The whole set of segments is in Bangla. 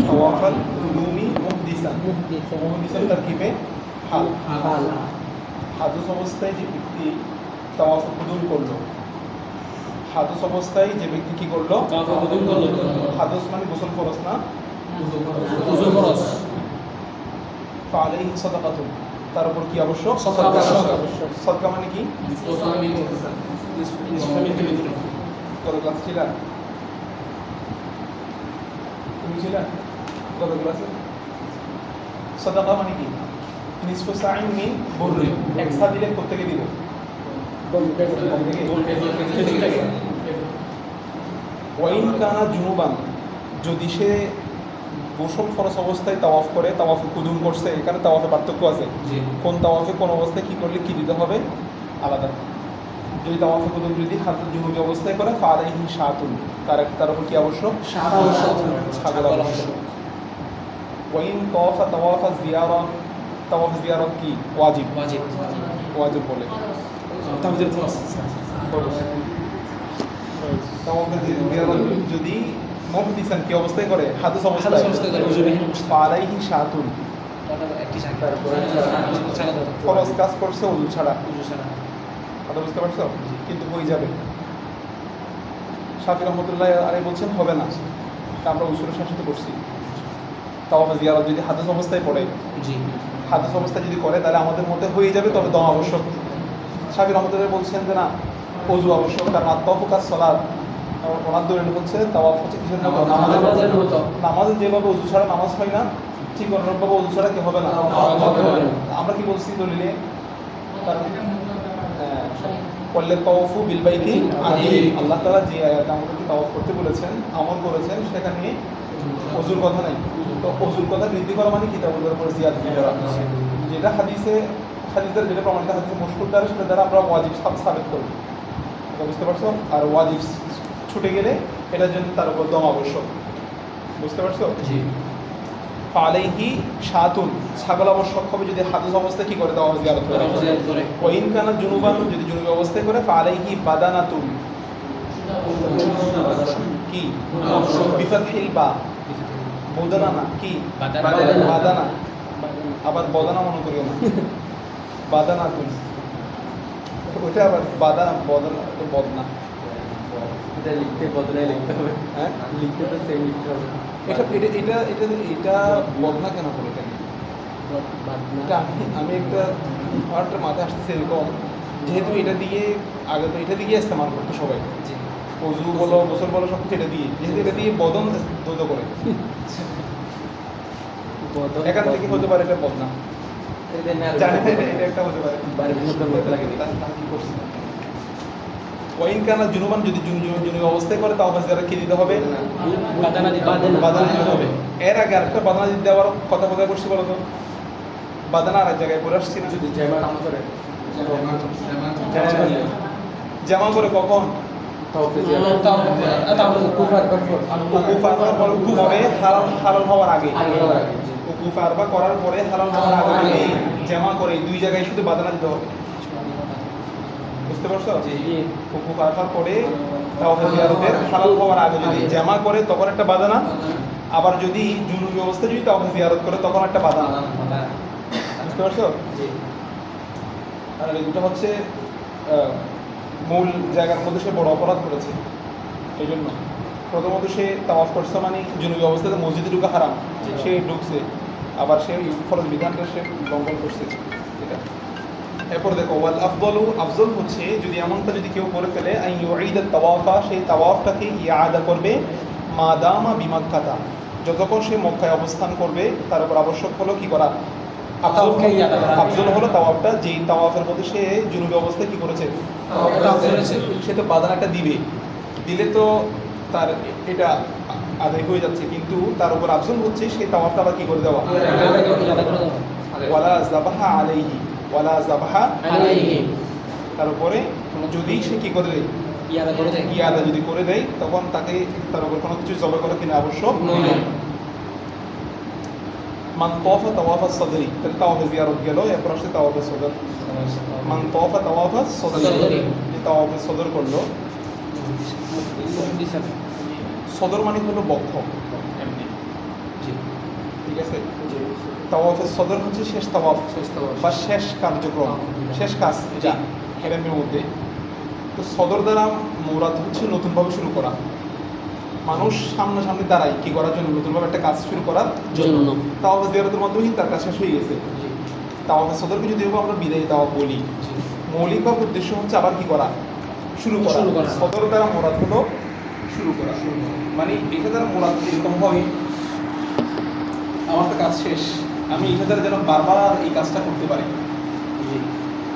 তাওয়াফাল কুদুমি মুহদিসান মুহদিসান তারকিবে হাল হাদুস অবস্থায় যে ব্যক্তি তাওয়াফ কুদুম করলো, হাদুস অবস্থায় যে ব্যক্তি কি করলো? হাদুস মানে গোসল ফরজ না? গোসল ফরজ। ফালাইহি সাদাকাতুন, তার উপর কি আবশ্যক? সাদকা মানে কি? কত ক্লাস ছিলা? তুমি ছিলা কত ক্লাসে? সাদাকা মানে কি? নিসফু সাইন মিন বুররি, এক সা দিলে প্রত্যেকে দিব। ওয়াইন কানা জুনুবান, যদি সে গোসল ফরজ অবস্থায় তাওয়াফ করে, তাওয়াফে কুদুম করছে, এখানে তাওয়াফে পার্থক্য আছে। কোন তাওয়াফে কোন অবস্থায় কি করলে কি দিতে হবে আলাদা। যদি তাওয়াফে কুদুম যদি হাতে জুনুবি অবস্থায় করে ফালাইহি শাতুন, তার উপর কি আবশ্যক? ছাগল আবশ্যক। ওয়াইন তাওয়াফা তাওয়াফা জিয়ারা, তাওয়াফ জিয়ারত কি? ওয়াজিব ওয়াজিব বলে। তাওয়াফে জিয়ারত যদি মুহদিসান কি অবস্থায় করে? হাদুস অবস্থায় ফালাইহি শাতুন, ফরজ কাজ করছে ওযু ছাড়া। কথা বুঝতে পারছো? কিন্তু হয়ে যাবে। শাফি রহমতুল্লাহ আলাইহি বলছেন হবে না, আমরা উসুলের শাসিত করছি। তাওয়াফে জিয়ারত যদি হাদুস অবস্থায় পড়ে, হাদুস অবস্থায় যদি করে তাহলে আমাদের মধ্যে হয়ে যাবে, তবে দম আবশ্যক। শাফি রহমতুল্লাহ বলছেন যে না, ওযু আবশ্যক, কারণ আত্তাওয়াফু কাস সালাত। ওনার দলিল হচ্ছে তাওয়াফ হচ্ছে কিসের মতো? নামাজের মতো। নামাজে যেভাবে ওযু ছাড়া নামাজ হয় না, ঠিক অন্যভাবে ওযু ছাড়া কি হবে না? আমরা কি বলছি দলিলে? কল্লে তাওয়াফু বিল বাইতি আতিক, আল্লাহ তাআলা যে আয়াতে আমাদেরকে তাওয়াফ করতে বলেছেন, আমল করেছেন, সেখানে ওযুর কথা নাই। তো ওযুর কথা বৃদ্ধি করা মানে কি? তাওয়াফের উপর জিয়াদা করা, যেটা হাদিসের যেটা প্রমাণিত হাদিসে মুশকুল দ্বারা, সেটা দ্বারা আমরা ওয়াজিব সাবিত করি। বুঝতে পারছো? আর ওয়াজিব ছুটে গেলে এটার জন্য তার উপর দম আবশ্যক। বুঝতে পারছো? ফালাইহি শাতুন, ছাগল আবশ্যক হবে যদি হাদুস অবস্থায় কি করে? তাওয়াফ জিয়ারত করে। ওয়াইন কানা জুনুবান, যদি জুনুবি অবস্থায় করে ফালাইহি বাদানাতুন কি? বিফাতহিল বা, বদানা না কি? বাদানা। আবার বদানা মনে করিও না, বাদানাতুন ওইটা আবার বদনা। এটা লিখতে বদনায় লিখতে হবে। হ্যাঁ, লিখতে তো সেম লিখতে হবে। এটা বদনা কেন বলে? এটা আমি একটা মাথায় আসতেছে এরকম, যেহেতু এটা দিয়ে আগে তো এটা দিয়ে ইস্তেমাল করতো সবাই, ওযু বলো গোসল বলো সব কিছু এটা দিয়ে, যেহেতু এটা দিয়ে বদন দ্রুত করে, এখান থেকে হতে পারে এটা বদনা। জানি না, এটা একটা হতে পারে। কি করছে? ওয়াইন কানা জুনুবান, যদি জুনুবি অবস্থায় করে তাওয়াফ জিয়ারত কি দিতে হবে? বাদানা দিতে হবে। এর আগে আরেকটা বাদানা দিতে দেওয়ার কথা কোথায় বলছি বলো তো? বাদানা আর এক জায়গায় পড়ে আসছি না? যদি জামা করে জামা করে কখন? হালাল হওয়ার আগে, উকুফ আরবা করার পরে হালাল হওয়ার আগে জামা করে দুই জায়গায় শুধু বাদানা দিতে হবে। বুঝতে পারছো? উকুফ আরবার পরে তাওয়াফ জিয়ারতের হালাল হওয়ার আগে যদি জামা করে তখন একটা বাদানা, আবার যদি জুনুবি অবস্থায় যদি তাওয়াফ জিয়ারত করে তখন একটা বাদানা। বুঝতে পারছো? আর এই দুটো হচ্ছে মূল জায়গার মধ্যে সে বড় অপরাধ করেছে। এই জন্য প্রথমত সে তাওয়াফ করছে মানে জুনুবি অবস্থাতে মসজিদে ঢুকা হারাম, সে ঢুকছে, আবার সে ফরজ বিধানটা সে লঙ্ঘন করছে। এটা এরপর দেখো, ওয়াল আফদলু, আফজল হচ্ছে যদি এমনটা যদি কেউ করে ফেলে, আই ইউঈদা তাওয়াফা, সেই তাওয়াফটাকে ইয়াদা করবে, মাদামা বিমাক্কাতা, যতক্ষণ সে মক্কায় অবস্থান করবে, তার উপর আবশ্যক হলো কি করা? আফজল হলো তাওয়াফটা, যেই তাওয়াফের মধ্যে সে জুনুবি অবস্থায় কি করেছে? সে তো বাদানাটা দিবে, দিলে তো তার এটা আদায় হয়ে যাচ্ছে, কিন্তু তার উপর আফজল হচ্ছে সেই তাওয়াফটা আবার কি করে দেওয়া? ওয়ালা যাবাহা আলাইহি, ওয়ালা যাবাহা আলাইহি, তার উপরে যদি সে কি করে দেয়? ইয়াদা যদি করে দেয়, তখন তাকে তার উপর কোনো কিছু জবাই করা কিনা আবশ্যক নয়। মান তাওয়াফা তাওয়াফা সাদরি, তাহলে তাওয়াফে জিয়ারত গেল, এরপর আসছে তাওয়াফে সদর। মান তাওয়াফা তাওয়াফা সদরি, যে তাওয়াফে সদর করলো। সদর মানে হলো বক্ষ, এমনি জি ঠিক আছে। জি তাওয়াফের সদর হচ্ছে শেষ তাওয়াফ শেষ তাওয়াফ। বা শেষ কার্যক্রম, তাওয়াফ। শেষ কাজ যা হেরেমের মধ্যে। তো সদর দ্বারা মুরাদ হচ্ছে নতুনভাবে শুরু করা, মানুষ সামনাসামনি দাঁড়ায় কি করার জন্য, নতুনভাবে একটা কাজ শুরু করার জন্য। তাওয়াফ জিয়ারতের মাধ্যমে তার কাজ শেষ হয়ে গেছে। জি তাওয়াফের সদরকে যদি আমরা বিদায়ী তাওয়াফ বলি, জি মৌলিকভাবে উদ্দেশ্য হচ্ছে আবার কি করা, শুরু করা। শুরু করা। সদর দ্বারা মুরাদ হলো শুরু করা। মানে এটা দ্বারা মুরাদ এরকম হয়, আমার তো কাজ শেষ, আমি এটা দ্বারা যেন বারবার এই কাজটা করতে পারি। জি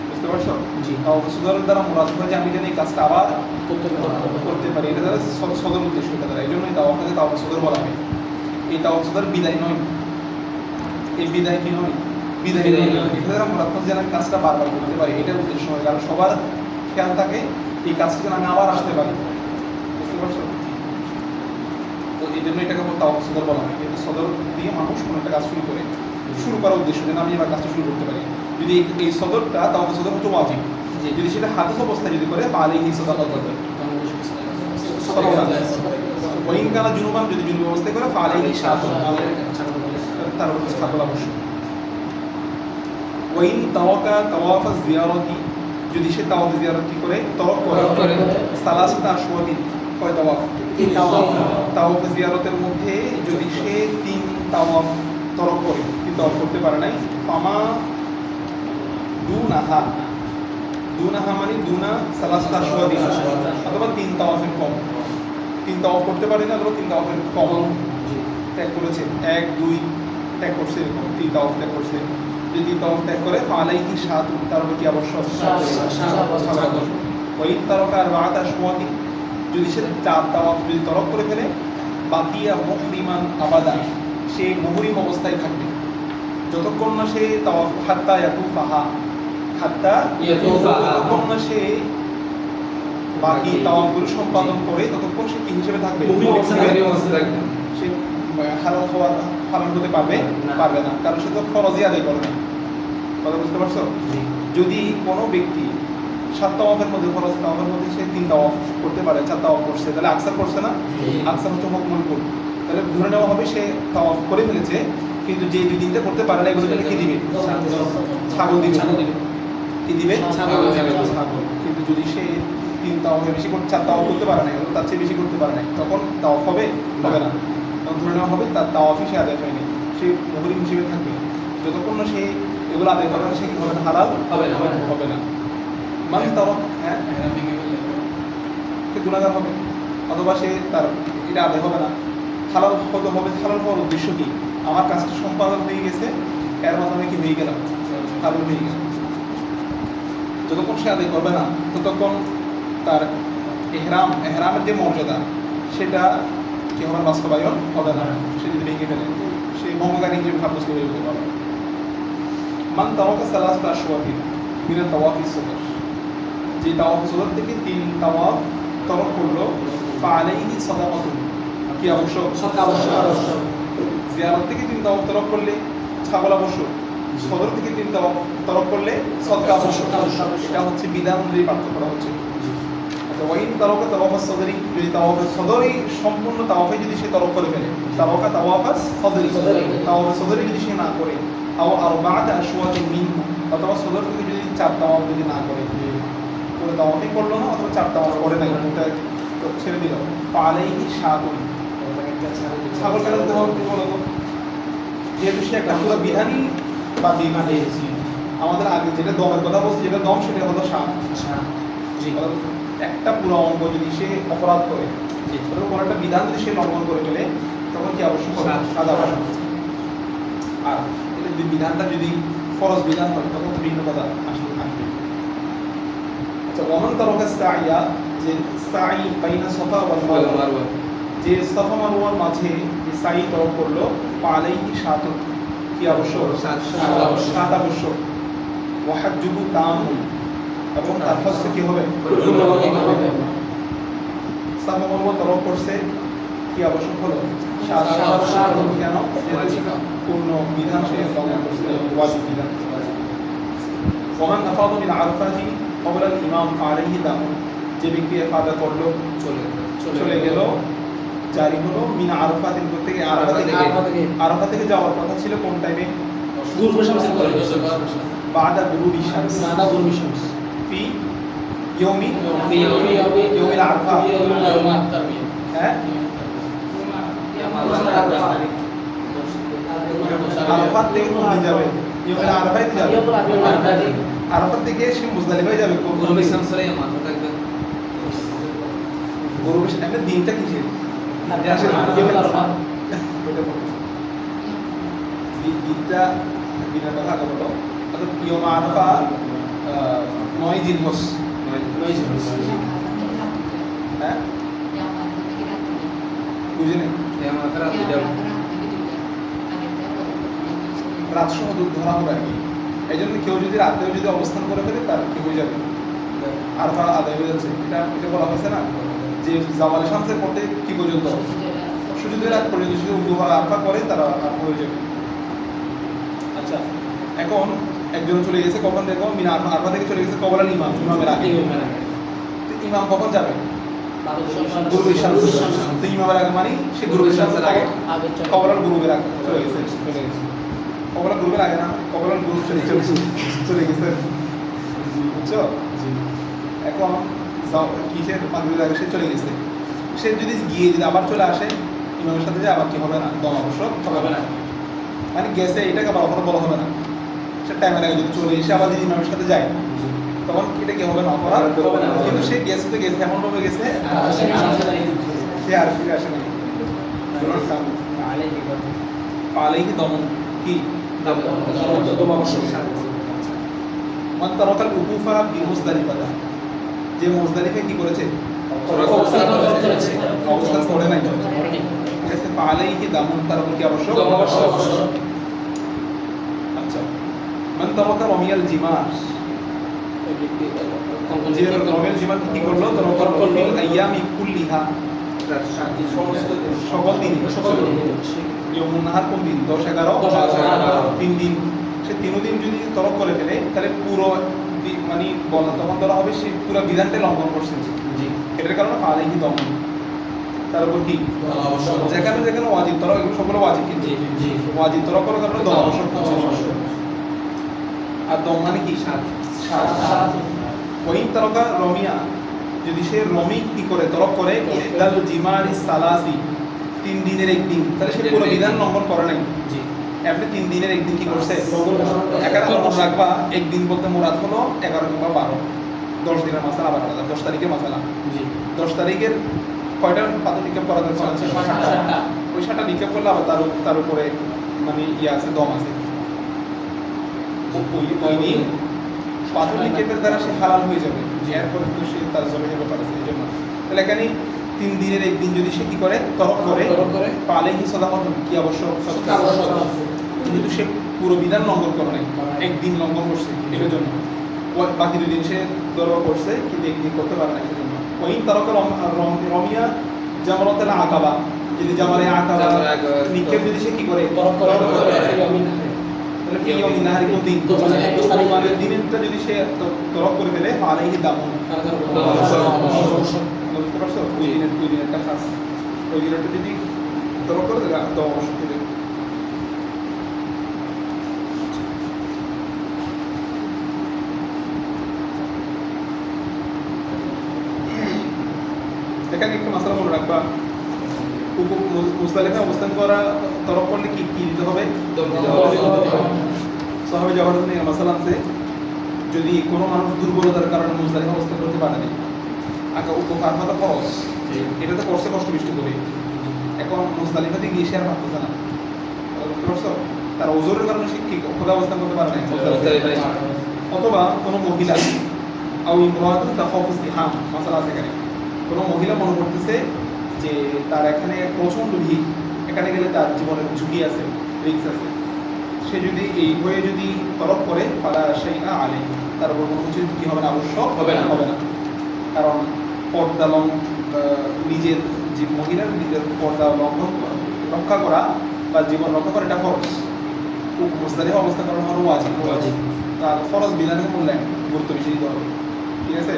বুঝতে পারছো? জি। তাওয়াফের সদর দ্বারা মুরাদ হয় যে আমি যেন এই কাজটা আবার করতে পারবো। করতে পারি, এটা দ্বারা সদর উদ্দেশ্য, এটা দ্বারা এই জন্যই তাওয়াফকে তাওয়াফের সদর বলা হয়। এই তাওয়াফ সদর বিদায় নয়, এই বিদায় কি নয়, বিদায় বিদায় নয়। নয়। এটা দ্বারা মুরাদ হয় যেন আমি কাজটা বারবার করতে পারি, এটার উদ্দেশ্য হয়। কারণ সবার খেয়াল থাকে এই কাজটা যেন আমি আবার আসতে পারি। বুঝতে পারছো? তো এই জন্য এটাকে তাওয়াফ সদর বলা হয়। কিন্তু সদর দিয়ে মানুষ কোনো একটা কাজ শুরু করে, শুরু করার উদ্দেশ্য যেন আমি এবার কাজটা শুরু করতে পারি। যদি এই সদরটা তাওয়াফ সদর হচ্ছে ওয়াজিব, জি। যদি সেটা হাদিস অবস্থায় যদি করে তাহলে এই সদর করবে। ওয়াইন কানা জুনুবান, যদি জুনুব অবস্থায় করে তাহলে এই সাতন, তার উপর ছাগল অবশ্য। ওয়াইন তাওয়াকা তাওয়াফা জিয়ারতি, যদি সে তাওয়াফ জিয়ারত কি করে, তরক করে, তরক করে। সালাসাতা আশওয়াতিন, কয় তাওয়াফ, তিন তাওয়াফ। তাওয়াফ জিয়ারতের মধ্যে যদি সে 3 তাওয়াফ তরক করে, 3 তাওয়াফ করতে পারে নাই, ফামা দুনাহা, দুনাহা মানে দুনা সালাসাতা আশওয়াতিন, অথবা 3 তাওয়াফের কম, 3 তাওয়াফ করতে পারে না অথবা 3 তাওয়াফের কম জি ত্যাগ করেছে, 1 2 ত্যাগ করছে, এরকম 3 তাওয়াফ ত্যাগ করছে, যদি 3 তাওয়াফ ত্যাগ করে ফালাইহি সাত, তার উপর কি আবশ্যক, সাত। ওই তারকা আর বাত আশওয়াতি, যদি সে 4 তাওয়াফ যদি তরক করে ফেলে, বাকিয়া মুহরিমান আবাদা, সে মুহরিম অবস্থায় থাকবে যতক্ষণ না সে তাওয়াফ, হাত্তা ইয়াতুফাহা, হাত্তা ইয়াতুফাহা। যতক্ষণ না সে বাকি তাওয়াফগুলো সম্পাদন করে, ততক্ষণ সে কি হিসেবে থাকবে, মুহরিম অবস্থায় থাকবে। সে হালাল হওয়ার হালাল হতে পারবে না। পারবে না, কারণ সে তো ফরজই আদায় করবে। কথা বুঝতে পারছো? জি যদি কোনো ব্যক্তি 7 তাওয়াফের মধ্যে, ফরজ তাওয়াফের মধ্যে সে 3 তাওয়াফ করতে পারে, 4 তাওয়াফ করছে, তাহলে আকসার করছে না, জি। আকসার হচ্ছে হুকমুল কুল, তাহলে ধরে নেওয়া হবে সে তাওয়াফ করে ফেলেছে, কিন্তু যে 2-3টা করতে পারে না, এগুলো তাহলে কি দিবে, ছাগল দিবে, ছাগল দিবে। কি দিবে, ছাগল দিবে। ছাগল। কিন্তু যদি সে 3 তাওয়াফের বেশি করতে, 4 তাওয়াফ করতে পারে না, এগুলো তার চেয়ে বেশি করতে পারে না, তখন তাওয়াফ হবে, হবে না, তখন ধরে নেওয়া হবে তার তাওয়াফই সে আদায় হয়নি, সে মুহরিম হিসেবে থাকবে যতক্ষণ না সে এগুলো আদায় করবে না, সে কি হবে না, হালাল হবে না। হবে না। মানে তাওয়াফ, হ্যাঁ, সে গুনাহগার হবে, অথবা সে তার এটা আদায় হবে না, হালাল হতে হবে। হালাল হওয়ার উদ্দেশ্য কি, আমার কাজটা সম্পাদন হয়ে গেছে, এর মাধ্যমে কি হয়ে গেলাম, হালাল হয়ে গেছে। যতক্ষণ সে আদায় করবে না, ততক্ষণ তার এহরামের যে মর্যাদা, সেটা কি হবে, বাস্তবায়ন হবে না। সে যদি ভেঙে ফেলে, সে ভঙ্গকারী হিসেবে সাব্যস্ত হয়ে যেতে পারবে। মান তাওয়াফা সালাসাতা আশওয়াতিন মিনা তাওয়াফিস সদর, যে তাওয়াফ সদর থেকে 3 তাওয়াফ তরক করলো, ফালাইহি সাদাকাতুন, কি আবশ্যক, সদকা আবশ্যক। জিয়ারত থেকে 3 তাওয়াফ তরক করলে ছাগল আবশ্যক, সদর থেকে 3 তাওয়াফ তরক করলে সদকা আবশ্যক। এটা হচ্ছে বিধান অনুযায়ী পার্থক্য হচ্ছে। ওয়াইন তাওয়াফা তাওয়াফাস সদরি, যদি তাওয়াফের সদরই সম্পূর্ণ তাওয়াফে যদি সে তরক করে ফেলে, তাওয়াফা তাওয়াফাস সদরি, তাওয়াফের সদরি যদি সে না করে, আও আরবাআত আশওয়াতিন মিনহু, অথবা সদর থেকে যদি 4 তাওয়াফ যদি না করে, কোনো তাওয়াফই করলো না, অথবা 4 তাওয়াফ করে নাই, এটা ছেড়ে দিল, ফালাইহি সাতুন, ছাগল কেন দিতে হবে বলতো, যেহেতু সে একটা পুরো বিধানই বা বিধান আমাদের আগে যেটা দমের কথা বলছে, যেটা দম সেটা হলো সাত। জি একটা পুরো অঙ্গ যদি সে অপরাধ করে, জি কোনো একটা বিধান যদি সে লঙ্ঘন করে ফেলে, তখন কি আবশ্যক হবে, সাদা আবশ্যক। আর এটা যদি বিধানটা যদি ফরজ বিধান হয়, তখন তো ভিন্ন কথা আসলে থাকবে। আচ্ছা, ওমান তারকা সাইয়া, যে সাই বাইনা সাফা ওয়াল মারওয়া, যে সাফা মারওয়ার মাঝে যে সাই তরক করলো, ফালাইহি সাতুন, কি আবশ্যক, সাত আবশ্যক। ওয়া হাজ্জুহু তামুন, এবং তার হজ কি হবে, সাফা মারওয়া তরক করছে, কি আবশ্যক হলো, সাত। কেন, যেহেতু পূর্ণ বিধান সে লঙ্ঘন করছে, ওয়াজিব বিধান। ওমান আফাদা মিন আরাফাতি ক্বাবলা আল ইমাম ফালাইহি দাম, যে ব্যক্তি ইফাদা করলো, চলে গেল জারি হলো মিনা আরাফা থেকে আরাফা থেকে যাওয়ার কথা ছিল কোন টাইমে? غروب الشمس বাদা গুরুবি শামস بعد غروب الشمس ফি ইয়মি في يوم ইয়মিল আরাফা يوم التروية হ্যাঁ আরাফাত থেকে কোন যাবে? ইয়মিল আরাফায় যাবে। আরাফাত থেকে সে মুজদালিফায় যাবে। غروب الشمس রে মাথা থাকবে গুরুবি একটা দিনটা কিসের? দিনটা দিনের কথা আগে বলো। অর্থাৎ ইয়ম আরাফা 9 জিলহজ। হ্যাঁ বুঝলেন? রাত সহ ধরা হবে আর কি। এই জন্য কেউ যদি রাতেও যদি অবস্থান করে ফেলে তার কি হয়ে যাবে? আরাফা আদায় হয়ে যাচ্ছে। এটা বলা হয়েছে না যে জাওয়ালে শামসের পর থেকে কি পর্যন্ত? সূর্যোদয়ের রাত পর্যন্ত যদি দুহা আরাফা করে তারা আরাফা হয়ে যাবে। আচ্ছা এখন একজন চলে গেছে কখন দেখো? মিনা আরাফা থেকে চলে গেছে কবলাল ইমামের আগে। তো ইমাম কখন যাবে? গুরুবের শামস। তো ইমামের আগে মানে সে গুরুবের শামসের আগে কবলাল গুরুবের আগে চলে গেছে। কবলাল গুরুবের আগে না, কবলাল গুরু চলে গেছে। বুঝছো? এখন কিসের মাগরিবের আগে সে চলে গেছে। সে যদি গিয়ে যদি আবার চলে আসে ইমামের সাথে যে আবার কি হবে না? দম আবশ্যক হবে না। মানে গেছে এটাকে আবার অপরাধ বলা হবে না। সে টাইমের আগে যদি চলে এসে আবার যদি ইমামের সাথে যায় তখন এটা কি হবে না? অপরাধ হবে না। কিন্তু সে গেছে তো গেছে, এমন ভাবে গেছে সে আর ফিরে আসে না। আলাইহি দমন কি? দম আবশ্যক। মান তারাকাল উকুফা বিমুজদালিফা, যে মুজদালিফায় কি করেছে? অবস্থান করে নাই। ঠিক আছে, আলাইহি দামুন, তার উপর কি আবশ্যক? আচ্ছা মান তারাকা রমিয়াল জিমার, যে রমিয়াল জিমার কি করলো? তারাকা ফিল আইয়ামি কুল্লিহা, সকল দিন ইয়মুন নাহার কোন দিন? 10, 11, 3 দিন। সে 3 দিন যদি তরক করে ফেলে তাহলে পুরো মানে বলা তখন ধরা হবে সে পুরো বিধানটা লঙ্ঘন করছে। এটার কারণে আলাইহি দমন, তার উপর কি? যেখানে যেখানে ওয়াজিব তরক, এগুলো সবগুলো ওয়াজিব, কিন্তু ওয়াজিব তরক করার কারণে দম আবশ্যক হচ্ছে। আর দম মানে কি? ওই তরকা রমিয়া, যদি সে রমি কি করে? তরক করে ইহদাল জিমারি সালাসি, 3 দিনের একদিন, তাহলে সে পুরো বিধান লঙ্ঘন করে নাই। আপনি 3 দিনের একদিন কি করছে? এখানে মনে রাখবা একদিন বলতে মুরাদ হলো 11 কিংবা 12, 10 দিনের মাসালা আবার আলাদা। 10 তারিখের মাসালা, 10 তারিখের কয়টা পাতা নিক্ষেপ করা দরকার? ওই 7টা নিক্ষেপ করলে আবার তার উপরে মানে ইয়ে আছে, দম আছে। ওই দিন পাথর নিক্ষেপের দ্বারা সে হালাল হয়ে যাবে, এরপরে তো সে তার জলে যাবে পারে। এই জন্য তাহলে এখানে 3 দিনের একদিন যদি সে কি করে? তরক করে পালে কি সদাকত কি আবশ্যক? কিন্তু সে পুরো বিধান লঙ্ঘন করে নাই, একদিন লঙ্ঘন করছে। এটার জন্য বাকি 2 দিন সে দরবার করছে কিন্তু একদিন করতে পারে না। এই জন্য ওই তরক রমিয়া জামরাতুল আকাবা, যদি জামারে আকাবা নিক্ষেপ যদি সে কি করে? তরক করে তাহলে কি ইয়মিন নাহারি কোন দিন? মানে দিনেরটা যদি সে তরক করে ফেলে আলাইহি দামুন, বুঝতে পারছো? ওই দিনেরটা খাস, ওই দিনেরটা যদি তরক করে তাহলে দম আবশ্যক হবে। এখানে একটু মাসালা মনে রাখবা, মুজদালিফায় অবস্থান করা তরক করলে কি কি দিতে হবে? সাহাবে যাওয়ার জন্য মাসালা আছে, যদি কোনো মানুষ দুর্বলতার কারণে মুজদালিফা অবস্থান করতে পারে না, আগে উপকার হওয়া খরচ, এটাতে করছে কষ্ট বৃষ্টি করে, এখন মুজদালিফাতে গিয়ে সে আর পারতেছে না। বুঝতে পারছো? তার ওজোরের কারণে সে কি কোথাও অবস্থান করতে পারে না। অথবা কোনো মহিলা আও ইমরাতুন তাখাফু ইসতিহাম, মাসালা আছে এখানে। কোনো মহিলা মনে করতেছে যে তার এখানে প্রচণ্ড ভিড়, এখানে গেলে তার জীবনের ঝুঁকি আছে, রিস্ক আছে, সে যদি এই হয়ে যদি তরক করে ফালা সেই না আলে, তার উপর কোনো কিছু কি হবে না? আবশ্যক হবে না। কারণ পর্দা নিজের যে মহিলার নিজের পর্দা রক্ষা করা বা জীবন রক্ষা করা এটা ফরজ। মুজদালিফা অবস্থা করানো হলো ওয়াজিব। তার ফরজ বিধানের মূল্যায়ন গুরুত্ব বেশি দিতে হবে। ঠিক আছে?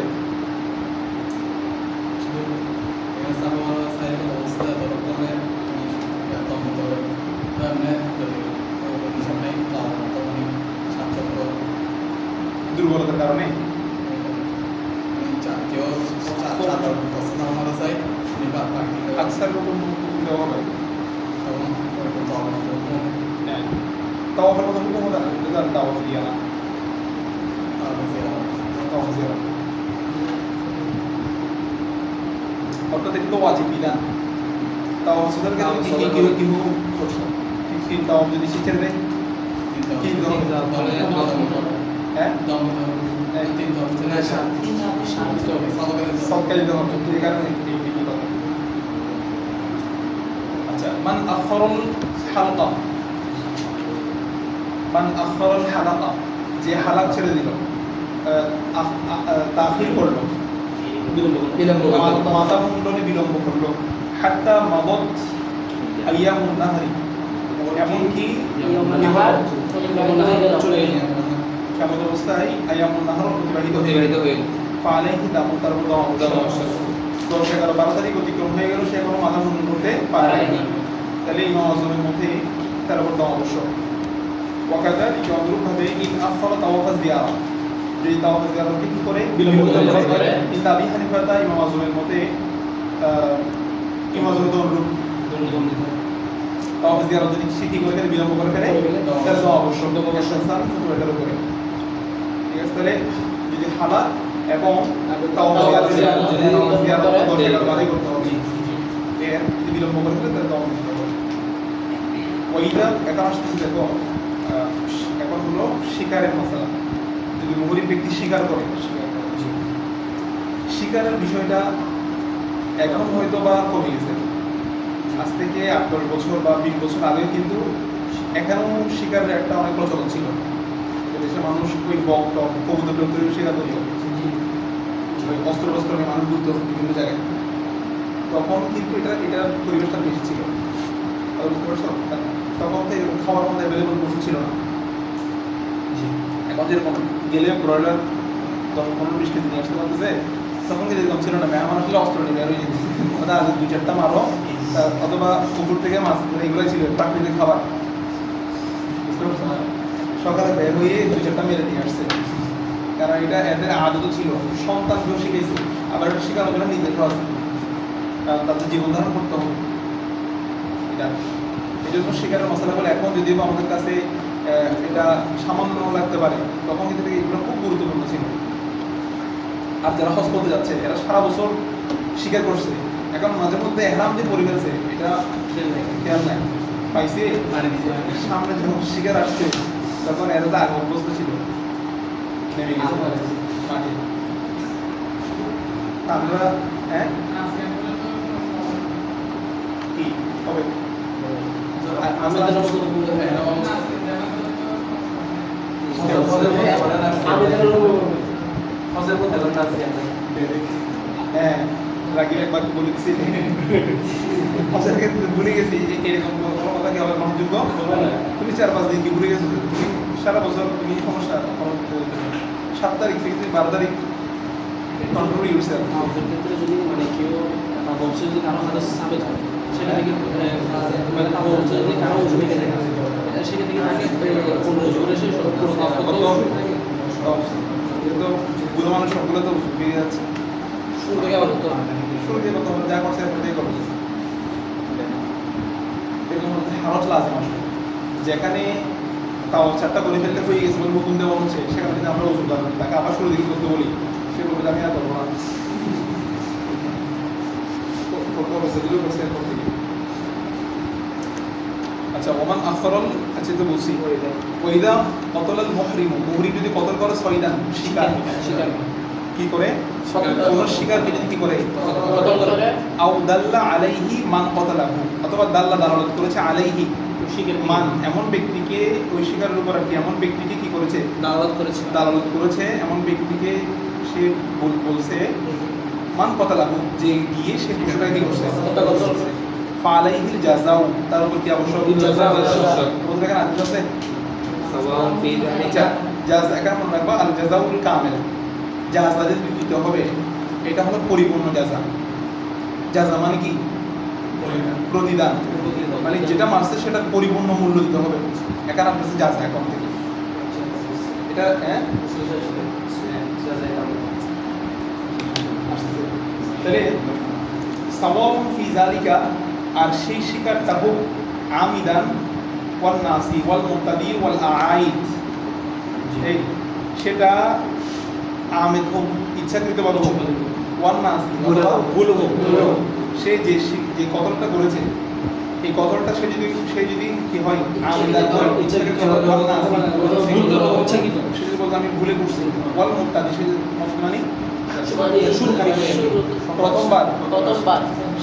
দুর্বলতার কারণে আকসার রকম দেওয়া হবে তাওয়াফের মতো হুকুম হতো না এটা তাওয়াফ দিয়া না তাওয়াফ দিয়া অর্থাৎ এটা তো ওয়াজিব বিধান তাওয়াফ সুদের ক্ষেত্রে কি হুকুম করছো কি তাওয়াফ যদি শিখে দেয় কি হ্যাঁ সব কাজ দিতে হবে এই কারণে এই কথা আচ্ছা মান আখরুল হালকা মান আখরুল হালাকা যে হালাক ছেড়ে দিল তাখির করলো মাথা মুন্ডনে বিলম্ব করলো হাত্তা মাদত আইয়ামুন নাহরি এমনকি এমন অবস্থায় আইয়ামুন নাহর অতিবাহিত হয়ে ফালাইহি দাম তার উপর দম 10-11-12 তারিখ অতিক্রম হয়ে গেল সে এখনো মাথা মুন্ডন করতে পারেনি তাহলে ইমাম আজমের মধ্যে তার উপর দম অবশ্য ওয়াকাদা এই অনুরূপভাবে ইন আখরা তাওয়াফ জিয়ারা যে তাওয়াফ জিয়ারাকে কি করে বিলম্ব করে কিন্তু আবি হানিফা তা ইমাম আজমের মতে ইমাম আজমের অনুরূপ তাওয়াফ জিয়ারা যদি কি করে বিলম্ব করে ফেলে তাহলে দম অবশ্য স্থান এটার উপরে ঠিক আছে তাহলে যদি হালা এবং তাওয়াফ জিয়ারা বাড়ি করতে হবে এর যদি বিলম্ব করে ফেলে তাহলে দম দিতে হবে ওইটা এখন আসতেছে দেখো এখন হলো শিকারের মশলা যদি মুহরিম ব্যক্তি শিকার করে শিকারের বিষয়টা এখন হয়তো বা কমে গেছে আজ থেকে 8-10 বছর বা 20 বছর আগে কিন্তু এখনও শিকারের একটা অনেক প্রচলন ছিল দেশের মানুষ ওই বক টক কবুতর টবুতর শিকার করত ওই অস্ত্র নিয়ে মানুষ ঘুরত বিভিন্ন জায়গায় তখন কিন্তু এটার পরিবেশটা বেশি ছিল বুঝতে পারছো তখন তো এরকম খাওয়ার মধ্যে অ্যাভেলেবল পশু ছিল না এখন যেরকম গেলে ব্রয়লার 10-15-20 কেজি নিয়ে আসতে পারতেছে তখন কিন্তু এরকম ছিল না মেহমান আসলে অস্ত্র নিয়ে বের হয়ে যেত ওটা আজ 2-4টা মারো অথবা পুকুর থেকে মাছ এগুলোই ছিল প্রাকৃতিক খাবার বুঝতে পারছো সকালে বের হয়ে 2-4টা মেরে নিয়ে আসছে কারণ এটা এদের আদত ছিল সন্তানকেও শিখেছে আবার এটা শেখানোর জন্য নিজেরও আছে কারণ তাদের জীবন ধারণ করতে হবে এটা এই জন্য শিকারের মশলাগুলো এখন যদিও আমাদের কাছে এটা সামান্য লাগতে পারে তখন কিন্তু এগুলো খুব গুরুত্বপূর্ণ ছিল আর যারা হজ করতে যাচ্ছে এরা সারা বছর শিকার করছে এখন মাঝে মধ্যে এহরাম যে পরে ফেলছে এটা খেয়াল নাই পাইছে সামনে যখন শিকার আসছে তখন এরা তো আগে অভ্যস্ত ছিল নেমে গেছে মাঠে আমরা হ্যাঁ কি হবে হ্যাঁ রাগির একবার বলে দিচ্ছি ভুলে গেছি এরকম কোনো কথা কি হবে গ্রহণযোগ্য তুমি 4-5 দিন কি ভুলে গেছো তুমি সারা বছর তুমি সমস্যা 7 তারিখ থেকে 12 তারিখ কন্ট্রোল ইউজ ক্ষেত্রে যদি মানে কেউ বলছে যদি কারো হাতে সাবেত হয় সেটা থেকে মানে কারো বলছে যদি কারো উজু ভেঙে যায় সেটা থেকে আগে কোনো উজু করে সে পুরো কাজ করতে হবে কিন্তু বুড়ো মানুষ সবগুলো তো বেরিয়ে যাচ্ছে শুরু থেকে আবার হতো শুরু থেকে কত যা করছে এটাই করছে এরকম হারত লাজম আসবে যেখানে তাও 4টা করে ফেলতে হয়ে গেছে বলে হুকুম দেওয়া হচ্ছে সেখানে যদি আমরা ওষুধ পাবো তাকে আবার শুরু দিকে করতে বলি সে বলবে আমি আর করবো না করতে হবে সেগুলো করছে এরপর থেকে আচ্ছা ওমান আফরল আচ্ছা তো বলছি ওইদা কতলাল মুহরিম মুহরিম যদি কতল করে সয়দান শিকার কি করে কোন শিকারকে যদি কি করে কতল করে আও দাল্লা আলাইহি মান কতলাহু অথবা দাল্লা দালালত করেছে আলাইহি শিকার মান এমন ব্যক্তিকে ওই শিকারের উপর কি এমন ব্যক্তিকে কি করেছে দালালত করেছে এমন ব্যক্তিকে সে বলছে মান কতলাহু যে গিয়ে সে পশুটাকে কি করছে হত্যা করছে ফালাইহিল জাযাউ তার উপর কি আবশ্যক জাযাউ বলতে গেলে আদেশ আছে সাওয়ান ফি যালিকা জাযা কেমন রাখবা আল জাযাউল কামিল জাযা যে দিতে হবে এটা হলো পরিপূর্ণ জাযা জাযা মানে কি প্রতিদান, মানে যেটা মারছে সেটার পরিপূর্ণ মূল্য দিতে হবে। এখানে আপনার জাযা অ্যাকাউন্ট থেকে এটা তাহলে সাওয়াউন ফি যালিকা, আর সেই শিকারটা হোক আমিদান ওয়াল নাসি ওয়াল মুক্তাদি ওয়াল আইদ, এই সেটা আমিদ হোক ইচ্ছাকৃতভাবে হোক, ওয়াল নাসি ভুল হোক, সে যে কতলটা করেছে এই কতলটা সে যদি কি হয় আমিদান হয় ইচ্ছাকৃতভাবে, ওয়াল নাসি সে যদি বলতে আমি ভুলে করছি, ওয়াল মুক্তাদি সে মানে প্রথমবার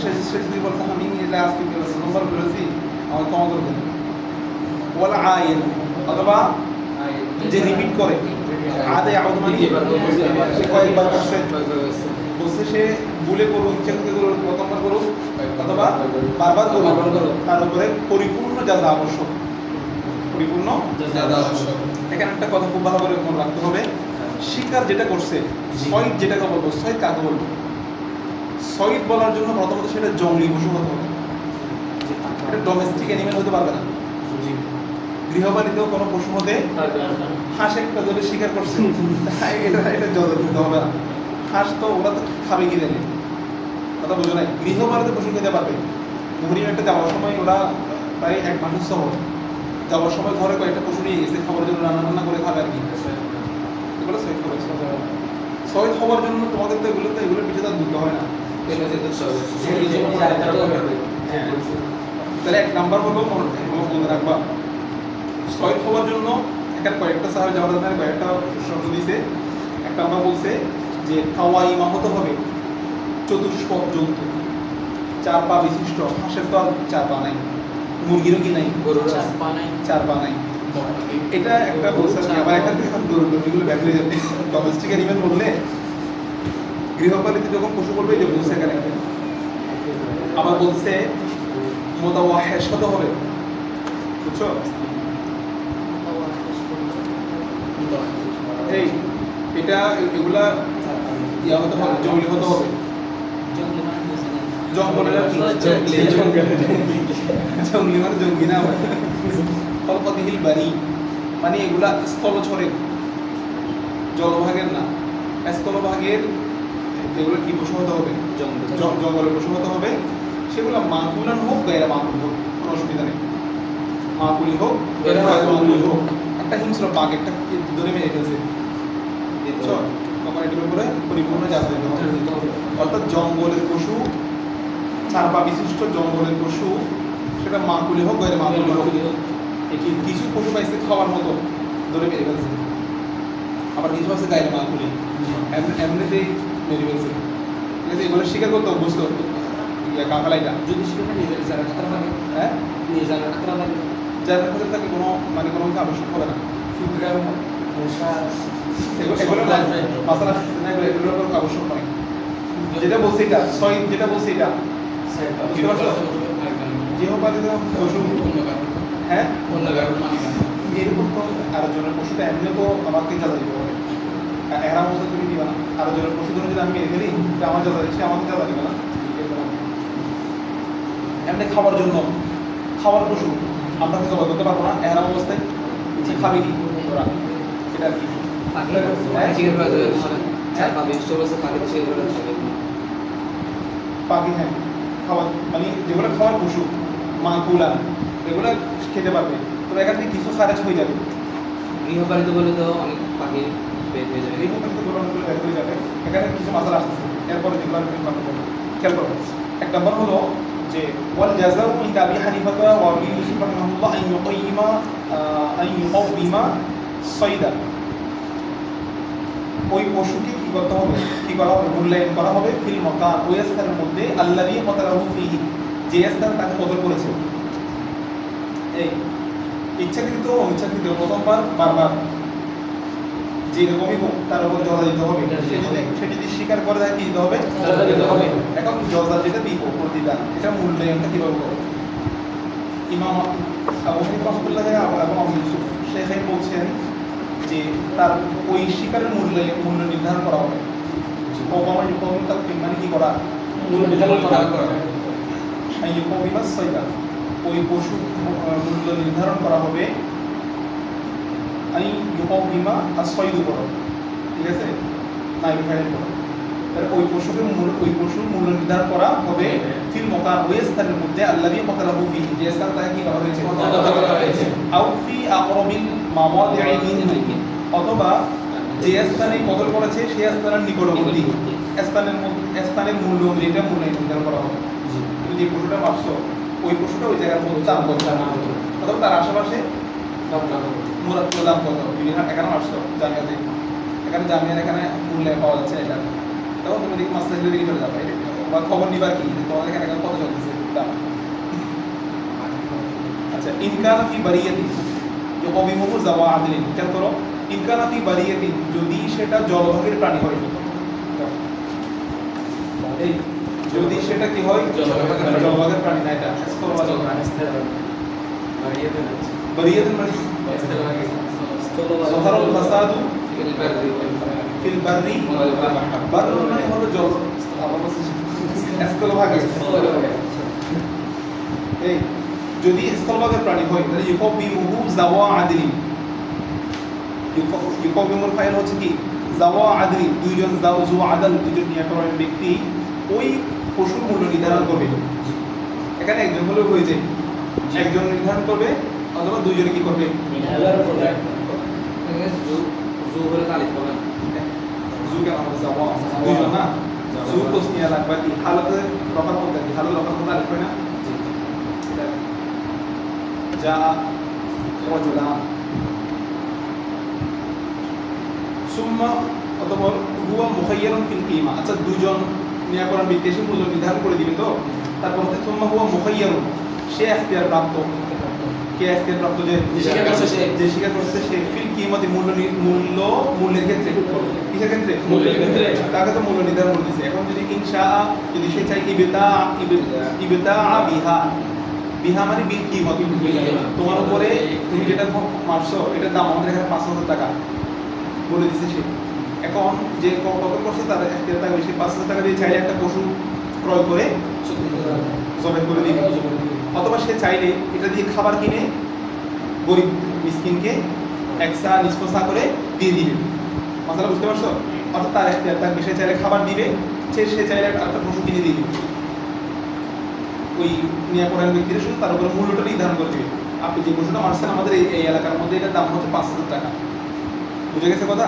সে যদি বলতে আমি এটা আজকে প্রথমবার বলেছি আমার ক্ষমা করবেন, ওয়ালা আইন অথবা যে রিপিট করে আদে আউদ মানে সে কয়েকবার করছে বলছে সে ভুলে করুক ইচ্ছাকৃত করুক প্রথমবার করুক অথবা বারবার করুক, তার উপরে পরিপূর্ণ জাযা আবশ্যক, পরিপূর্ণ জাযা আবশ্যক। এখানে একটা কথা খুব ভালো করে মনে রাখতে হবে, শিকার যেটা করছে সয়দ যেটাকে বলবো, সয়দ কাকে বলবো? সয়দ বলার জন্য প্রথমত সেটা জঙ্গলি পশু হতে হবে, এটা ডোমেস্টিক অ্যানিমেল হতে পারবে না, গৃহপালিত কোনো পশু হতে, হাঁস একটা ধরে শিকার করছে এটা জজা দিতে হবে না, হাঁস তো ওরা তো খাবে কি জানে, কথা বোঝো নাই, গৃহপালিত পশু খেতে পারবে। মুহরিম একটা যাওয়ার সময় ওরা প্রায় 1 মাসের শহর যাওয়ার সময় ঘরে কয়েকটা পশু নিয়ে গেছে খাবারের জন্য, রান্না করে খাবে আর কি, এগুলো সৈয়দ করেছে। সৈয়দ হওয়ার জন্য তোমাদের তো এগুলোর পিছনে তার দুটো হয় না, তাহলে 1 নাম্বার হলো মনে রাখবা, সৈয়দ হওয়ার জন্য এখানে কয়েকটা সাহাবী জামাতের কয়েকটা শর্ত দিয়েছে। 1 নাম্বার বলছে যে কাওয়াইমা হতে হবে, চতুষ্পদ জন্তু, 4 পা বিশিষ্ট, হাঁসের তো আর 4 পা নাই, মুরগিরও কি নাই, 4 পা নাই, এটা একটা বলছে। আবার এখান থেকে এগুলো ব্যাক হয়ে যাবে, ডোমেস্টিক অ্যানিমেল বললে গৃহপালিত যখন পশু বলবে যে বলছে এখানে। আবার বলছে মুতাওয়াহিশ হতে হবে, বুঝছো? এই এটা এগুলা ইয়া হতে হবে, জঙ্গলি হতে হবে। জঙ্গলের জঙ্গলি মানে জঙ্গি না, কল্পতিহিল বাড়ি মানে এগুলা স্থলছরের, জলভাগের না, স্থলভাগের এগুলো কি পশু হতে হবে, জঙ্গলের পশু হতে হবে। সেগুলো মাকুলান হোক গায়রা মাকুল হোক, কোনো অসুবিধা নেই, মাকুলি হোক গায়রা মাকুলি হোক। একটা হিংস্র বাঘ একটা ধরে মেরে ফেলছে, তখন এটির উপরে পরিপূর্ণ জাযা দিতে হবে। অর্থাৎ জঙ্গলের পশু, 4 পা বিশিষ্ট জঙ্গলের পশু, সেটা মাকুলি হোক গায়রা মাকুলি হোক। কিছু পশু পাইছে খাওয়ার মতো ধরে মেরে ফেলছে, আবার কিছু আছে গায়রা মাকুলি, এমনিতেই মেরে ফেলছে, ঠিক আছে? এগুলো শিকার করতে অভ্যস্ত কাঁকড়াইটা। যদি সেখানে নিজের যারা খাতরা থাকে, হ্যাঁ নিজের খাতরা থাকে, যার ক্ষেত্রে তাকে কোনো মানে কোনো কিছু আবশ্যক হবে না, এগুলো মাসালা না, এগুলোর কোনো আবশ্যক নয়। যেটা বলছি এটা সয়দ, যেটা বলছি এটা বুঝতে পারছো? গৃহপালিত পশু, হ্যাঁ এরকম তো আরেকজনের পশুটা এমনি তো আমাকে জাযা দিতে হবে, এহরাম অবস্থা তুমি দিবা না। আরেকজনের পশু ধরে যদি আমি মেরে ফেলি এটা আমার জাযা দিচ্ছে, আমাকে জাযা দিবে না। এমনি খাওয়ার জন্য, খাওয়ার পশু আমরা তো জবাই করতে পারবো না এহরাম অবস্থায়, খাবি কি ওরা, এটা আর কি পাখি, হ্যাঁ খাওয়ার মানে যেগুলো খাওয়ার পশু মাকুলা এগুলো খেতে পারবে, তবে এখান থেকে কিছু খারাজ হয়ে যাবে। গৃহপালিত বলে তো অনেক পাখি বের হয়ে যাবে, গৃহপালিত বলে অনেকগুলো বের হয়ে যাবে। এখানে কিছু মাসালা আসতেছে, এরপরে যেগুলো আমি খেয়াল করবো। 1 নম্বর হলো যে ওয়াল জাযাউ ইনদা আবি হানিফাতা ওয়া আবি ইউসুফ রাহিমাহুল্লাহ আন ইউকাইমা সাইদা, ওই পশুকে কি করতে হবে, কি করা হবে, মূল্যায়ন করা হবে ফিল মাকান, ওই স্থানের মধ্যে আল্লাযী ক্বাতালাহু ফীহি, যে স্থান তাকে কতল করেছে। এই ইচ্ছাকৃত অনিচ্ছাকৃত প্রথমবার বারবার যেরকমই হোক তার উপর জাযা দিতে হবে। সে যদি স্বীকার করে তাকে কি দিতে হবে, জাযা দিতে হবে। এখন জাযা যেটা দিব প্রতিদান, এটা মূল্যায়নটা কিভাবে করবে? ইমাম আবু হানিফা রাহমাতুল্লাহ এবং আবু ইউসুফ শেখাইন বলছেন যে তার ওই শিকারের মূল্য নির্ধারণ করা হবে। মানে কি করা, মূল্য নির্ধারণ করা আইয়ুকাবিমাস সাইদা, ওই পশু মূল্য নির্ধারণ করা হবে আইয়ুকাবিমা as-সাইদু পড়ো, ঠিক আছে, নাইব ফাইল পড়ো। তাহলে ওই পশুর মূল্য নির্ধারণ করা হবে ফিল মকান, ওই স্থানের মধ্যে আল্লাযী ক্বাতালাহু ফিহি, যে স্থানে তাকে কি করা হয়েছে, আও ফি আকরাবিল মাওয়াদি'i মিনহু, অথবা যে স্থানে কতল করেছে সেই স্থানের নিকটবর্তী স্থানের মূল্য অনুযায়ী এটা মূল্য নির্ধারণ করা হবে। তুমি যে পশুটা মারছো ওই পশুটা ওই জায়গার মধ্যে দাম কত, অথবা তার আশেপাশে মুরাদ দাম কত। তুমি এখানে মারছো জামিয়াতে, এখানে জামিয়ার এখানে মূল্যে পাওয়া যাচ্ছে এটা, তখন তুমি দেখি মাসলাকের দিকে চলে যাবে, বা খবর নিবার কি তোমাদের এখানে কত চলতেছে দাম। আচ্ছা, ইনকানা ফি বারিয়াতিন ইউকাবিমুহু যাওয়া আদলিন, খেয়াল করো, ইনকানা ফি বারিয়াতিন, যদি সেটা জলভাগের প্রাণী হয়, এই যদি সেটা কি হয় জলভাগের প্রাণী না, এটা স্থলভাগের প্রাণী। বারিয়াতিন মানে যহরাল ফাসাদু ফিল বাররি, বার মানে হলো জল, স্থলভাগে। এই যদি স্থলভাগের প্রাণী হয় তাহলে ইউকাবিমুহু যাওয়া আদলিন, ইউকাবিমুল ফাইল হচ্ছে কি যাওয়া আদলিন, দুইজন যাওজু আদল, দুইজন নিয়ন্ত্রণ ব্যক্তি ওই পশুর মূল্য নির্ধারণ করবে। এখানে একজন হলে হয়ে যায়, একজন নির্ধারণ করবে অথবা দুইজনে কি করবে, জু কেন হবে যাওয়া, দুইজন না, জু তসনিয়া লাগবে কি হালতে রফার করতে, কি হালতে রফার করতে আলিফ হয় না, যা রাজুলা সুম্মা অথবা হুয়া মুখাইয়ারুন ফিল কিমা। আচ্ছা, দুইজন নিয়াকরণ ব্যক্তি এসে মূল্য নির্ধারণ করে দিবে, তো তারপর হচ্ছে সুম্মা হুয়া মুখাইয়ারুন, সে এখতিয়ার প্রাপ্ত, কে এখতিয়ার প্রাপ্ত, যে স্বীকার করছে সে ফিল কিমাতে মূল্যের ক্ষেত্রে, কিসের ক্ষেত্রে, মূল্যের ক্ষেত্রে, তাকে তো মূল্য নির্ধারণ করে দিয়েছে। এখন যদি ইনশা, যদি সে চাই ইবতা বিহা, বিহা মানে বিল কিমত, তোমার উপরে তুমি যেটা মারছো এটার দাম আমাদের এখানে 5,000 টাকা বলে দিচ্ছে সে। এখন যে কত করছে তার এখতিয়ার থাকবে, সে 5,000 টাকা দিয়ে চাইলে একটা পশু ক্রয় করে জবাই করে দিবে, অথবা সে চাইলে এটা দিয়ে খাবার কিনে গরিব মিসকিনকে একসা নিষ্পসা করে দিয়ে দিবে। মশলা বুঝতে পারছো? অর্থাৎ তার এখতিয়ার থাকবে, সে চাইলে খাবার দিবে, সে চাইলে একটা পশু কিনে দিয়ে দিবে। ওই নিয়াপরায়ণ ব্যক্তিরা শুধু তার উপরে মূল্যটা নির্ধারণ করে দিবে। আপনি যে পশুটা মারছেন আমাদের এই এলাকার মধ্যে এটার দাম হচ্ছে 5,000 টাকা, বুঝে গেছে কথা?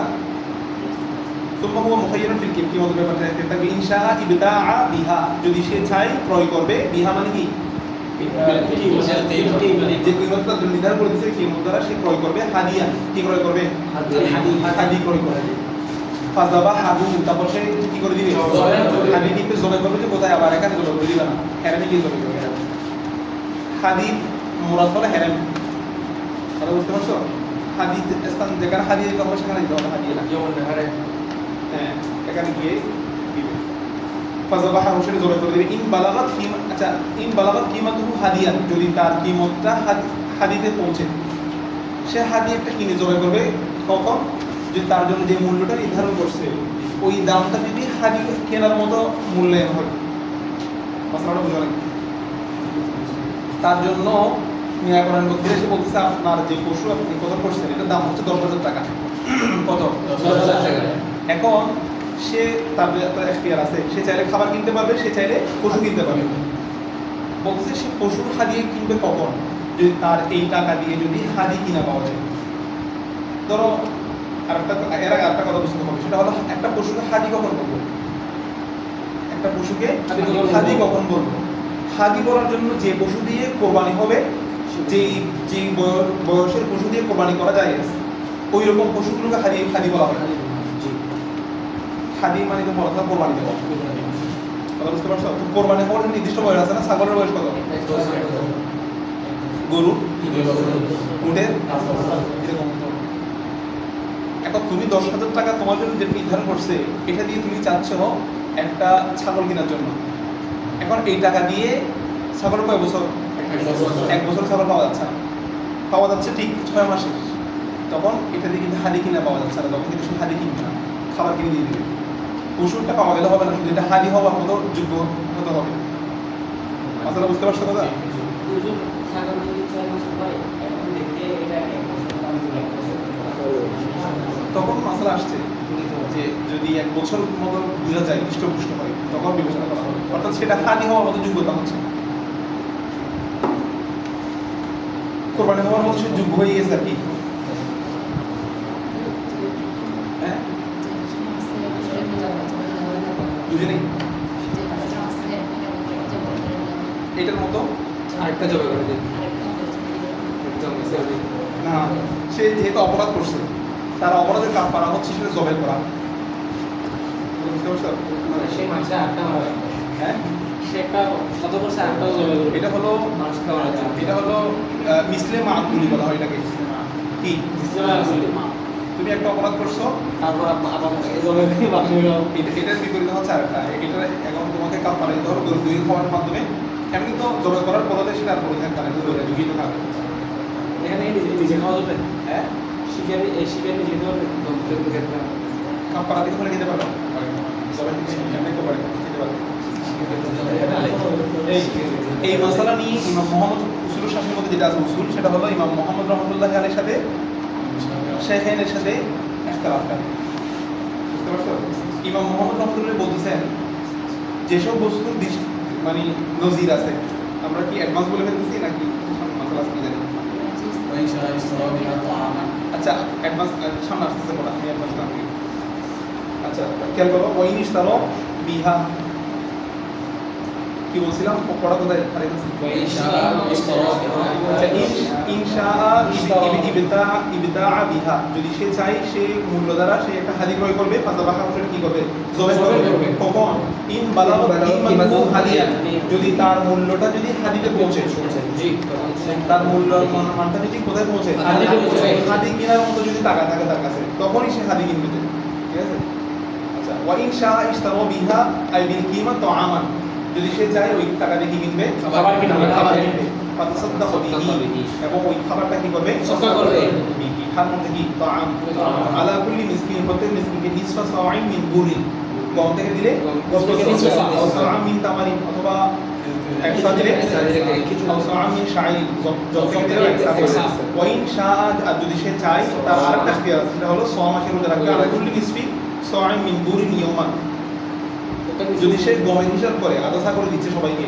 সুম্মা হুয়া মুখাইয়ারুন ফিল কিমত, ব্যাপারটা একটা ইনশা ইবতা বিহা, যদি সে চায় ক্রয় করবে, বিহা মানে কি, যে কিমতটা নির্ধারণ করে দিয়েছে কিমত দ্বারা সে ক্রয় করবে, হাদিয়া, কি ক্রয় করবে, হাদি ক্রয় করবে। ফাজাবা হাদু, তারপর সে কি করে দিবে, হাদি কিন্তু জবাই করবে, যে কোথায় আবার এখানে জবাই করে দিবে না, হেরামে গিয়ে জবাই করবে। হাদি মুরাদ হলো হেরাম, তাহলে বুঝতে পারছো? হাদি স্থান যেখানে হাদি দিতে হবে সেখানে দিতে হবে, হাদি না, হ্যাঁ, এখানে গিয়ে দিবে। ফাজাবাহা হোসেন জবাই করে দিবে। ইন বালাগাত কিমা, আচ্ছা, ইন বালাগাত কিমাতুহু হাদিয়ান, যদি তার কিমতটা হাদিতে পৌঁছে, সে হাদি একটা কিনে জবাই করবে। কখন? যদি তার জন্য যে মূল্যটা নির্ধারণ করছে ওই দামটা যদি হাদি কেনার মতো মূল্যায়ন হয়, মশলাটা বুঝা লাগে। তার জন্য নিয়াকরণ ব্যক্তিরা এসে বলতেছে আপনার যে পশু আপনি কত করছেন এটার দাম হচ্ছে 10,000 টাকা। কত? 10,000 টাকা। এখন সে তার এখতিয়ার আছে, সে চাইলে খাবার কিনতে পারবে, সে চাইলে পশু কিনতে পারবে। বলছে সে পশু হাদিয়ে কিনবে কখন? যদি তার এই টাকা দিয়ে যদি হাদি কিনা পাওয়া যায়। ধরো এর আগে আরেকটা কথা বুঝতে হবে, সেটা হলো একটা পশুকে হাদি কখন বলবো, একটা পশুকে হাদি কখন বলবো। হাদি করার জন্য যে পশু দিয়ে কোরবানি হবে, যেই বয়সের পশু দিয়ে কোরবানি করা যায় ওই রকম পশুগুলোকে হাদি বলা হয়। হাদি মানে তো বলা হয় কোরবানি দেওয়া, কথা বুঝতে পারছো? তো কোরবানি হওয়ার জন্য নির্দিষ্ট বয়স আছে না? ছাগলের বয়স কত? গরু, উটের এরকম। এখন তুমি 10,000 টাকা তোমার জন্য যেটা নির্ধারণ করছে এটা দিয়ে তুমি চাচ্ছ একটা ছাগল কেনার জন্য। এখন এই টাকা দিয়ে ছাগল কয় বছর? 1 বছর ছাগল পাওয়া যাচ্ছে না, পাওয়া যাচ্ছে ঠিক 6 মাসে। তখন এটা দিয়ে কিন্তু হাদি কিনা পাওয়া যাচ্ছে না, তখন কিন্তু হাদি কিনবে না, খাবার কিনে দিয়ে দিবে। পশুটা পাওয়া গেলে হবে না, শুধু এটা হাদি হওয়ার মতো যোগ্য করতে হবে। মাসালা বুঝতে পারছো কথা? তখন মাসালা আসছে যে যদি 1 বছর মতো বোঝা যায় হৃষ্টপুষ্ট হয় তখন বিবেচনা করা হবে, অর্থাৎ সেটা হানি হওয়ার মতো যোগ্যতা হচ্ছে না। কোরবানি হওয়ার মতো সে যোগ্য হয়ে গেছে আর কি। হ্যাঁ বুঝে নেই এটার মতো আরেকটা জবে করে দিন না, সে যেহেতু অপরাধ করছে তার অপরাধের কাফারা হচ্ছে সেটা জবে করা। বুঝতে পারছো? মানে সেই মাসে 8টা মারা গেল। হ্যাঁ সেটা কত করছে 8টাও জবে করবে। এটা হলো মানুষ খাওয়ার জন্য। এটা হলো মিসলে মাকুলি বলা হয় এটাকে। কি তুমি একটা অপরাধ করছো, তারপর আবার জবে করে বাকি হলো। এটার বিপরীত হচ্ছে আরেকটা। এটা এখন তোমাকে কাফারা দিতে হবে গরু দুই খাওয়ার মাধ্যমে। এখন কিন্তু জবে করার পরে সেটা আর পরে থাকবে না, দুটো থাকবে। এখানে নিজে খাওয়া যাবে। হ্যাঁ শিকারি এই শিকারি নিজে খেতে পারবে। কাফারা দিতে হলে খেতে পারো, জবে এমনি তো পারে খেতে পারবে। এই মশালা নিয়ে ইমাম মোহাম্মদ উসুলুর শাসনের মধ্যে যেটা আছে উসুল, সেটা হলো ইমাম মোহাম্মদ রহমতুল্লাহ আলাইহির সাথে শাইখাইনের সাথে ইখতিলাফটা। বুঝতে পারছো? ইমাম মোহাম্মদ রহমতুল্লাহ বলতেছেন যেসব বস্তুর মানে নজির আছে, আমরা কি অ্যাডভান্স বলে ফেলতেছি নাকি মশালা আছে জানি? আচ্ছা অ্যাডভান্স সামনে আসতেছে বলা, আমি অ্যাডভান্স না করি। আচ্ছা খেয়াল করো, ওই নিস্তারো বিহা কি বলছিলাম পড়া কোথায় হারাইতেছি? ইবতাআ বিহা, যদি সে চাই সে মূল্য দ্বারা সে একটা হাদি ক্রয় করবে, ফাযাবাহা সেটা কি করবে? জবাই করবে। কখন? ইন বালাগা কিমাতু হাদিয়ান, যদি তার মূল্যটা যদি হাদিতে পৌঁছে। জি তার মূল্য মানটা যদি কোথায় পৌঁছে? হাদিতে পৌঁছে। হাদি কেনার মতো যদি টাকা থাকে তার কাছে, তখনই সে হাদি কিনবে। ঠিক আছে? আচ্ছা ওয়া ইন শাআ ইশতারা বিহা আই বিল কিমা তাআমান, যদি সে চায় ওই টাকা দিয়ে কি কিনবে? খাবার কিনবে। খাবার কিনবে। ফাতাসাদ্দাক বিহি, এবং ওই খাবারটা কি করবে? সদকা করবে। বিহি তার মধ্যে কি? তাআম। আলা কুল্লি মিসকিন, প্রত্যেক মিসকিনকে নিসফা সাওয়াইন মিন বুরিন, গম থেকে দিলে নিসফা সা', সাওয়াইন মিন তামারিন, অথবা একসা দিলে সাওয়াইন মিন শাইরিন, যত থেকে দিলে একসা করে। ওয়া ইন শাআ, আর যদি সে চায় তার আরেকটা ইখতিয়ার আছে, সেটা হলো 6 মাসের রোজা রাখবে। আলা কুল্লি মিসকি সাওয়াইন মিন বুরিন ইয়াওমান, যদি সে গমের হিসাব করে আদাসা করে দিচ্ছে সবাইকে,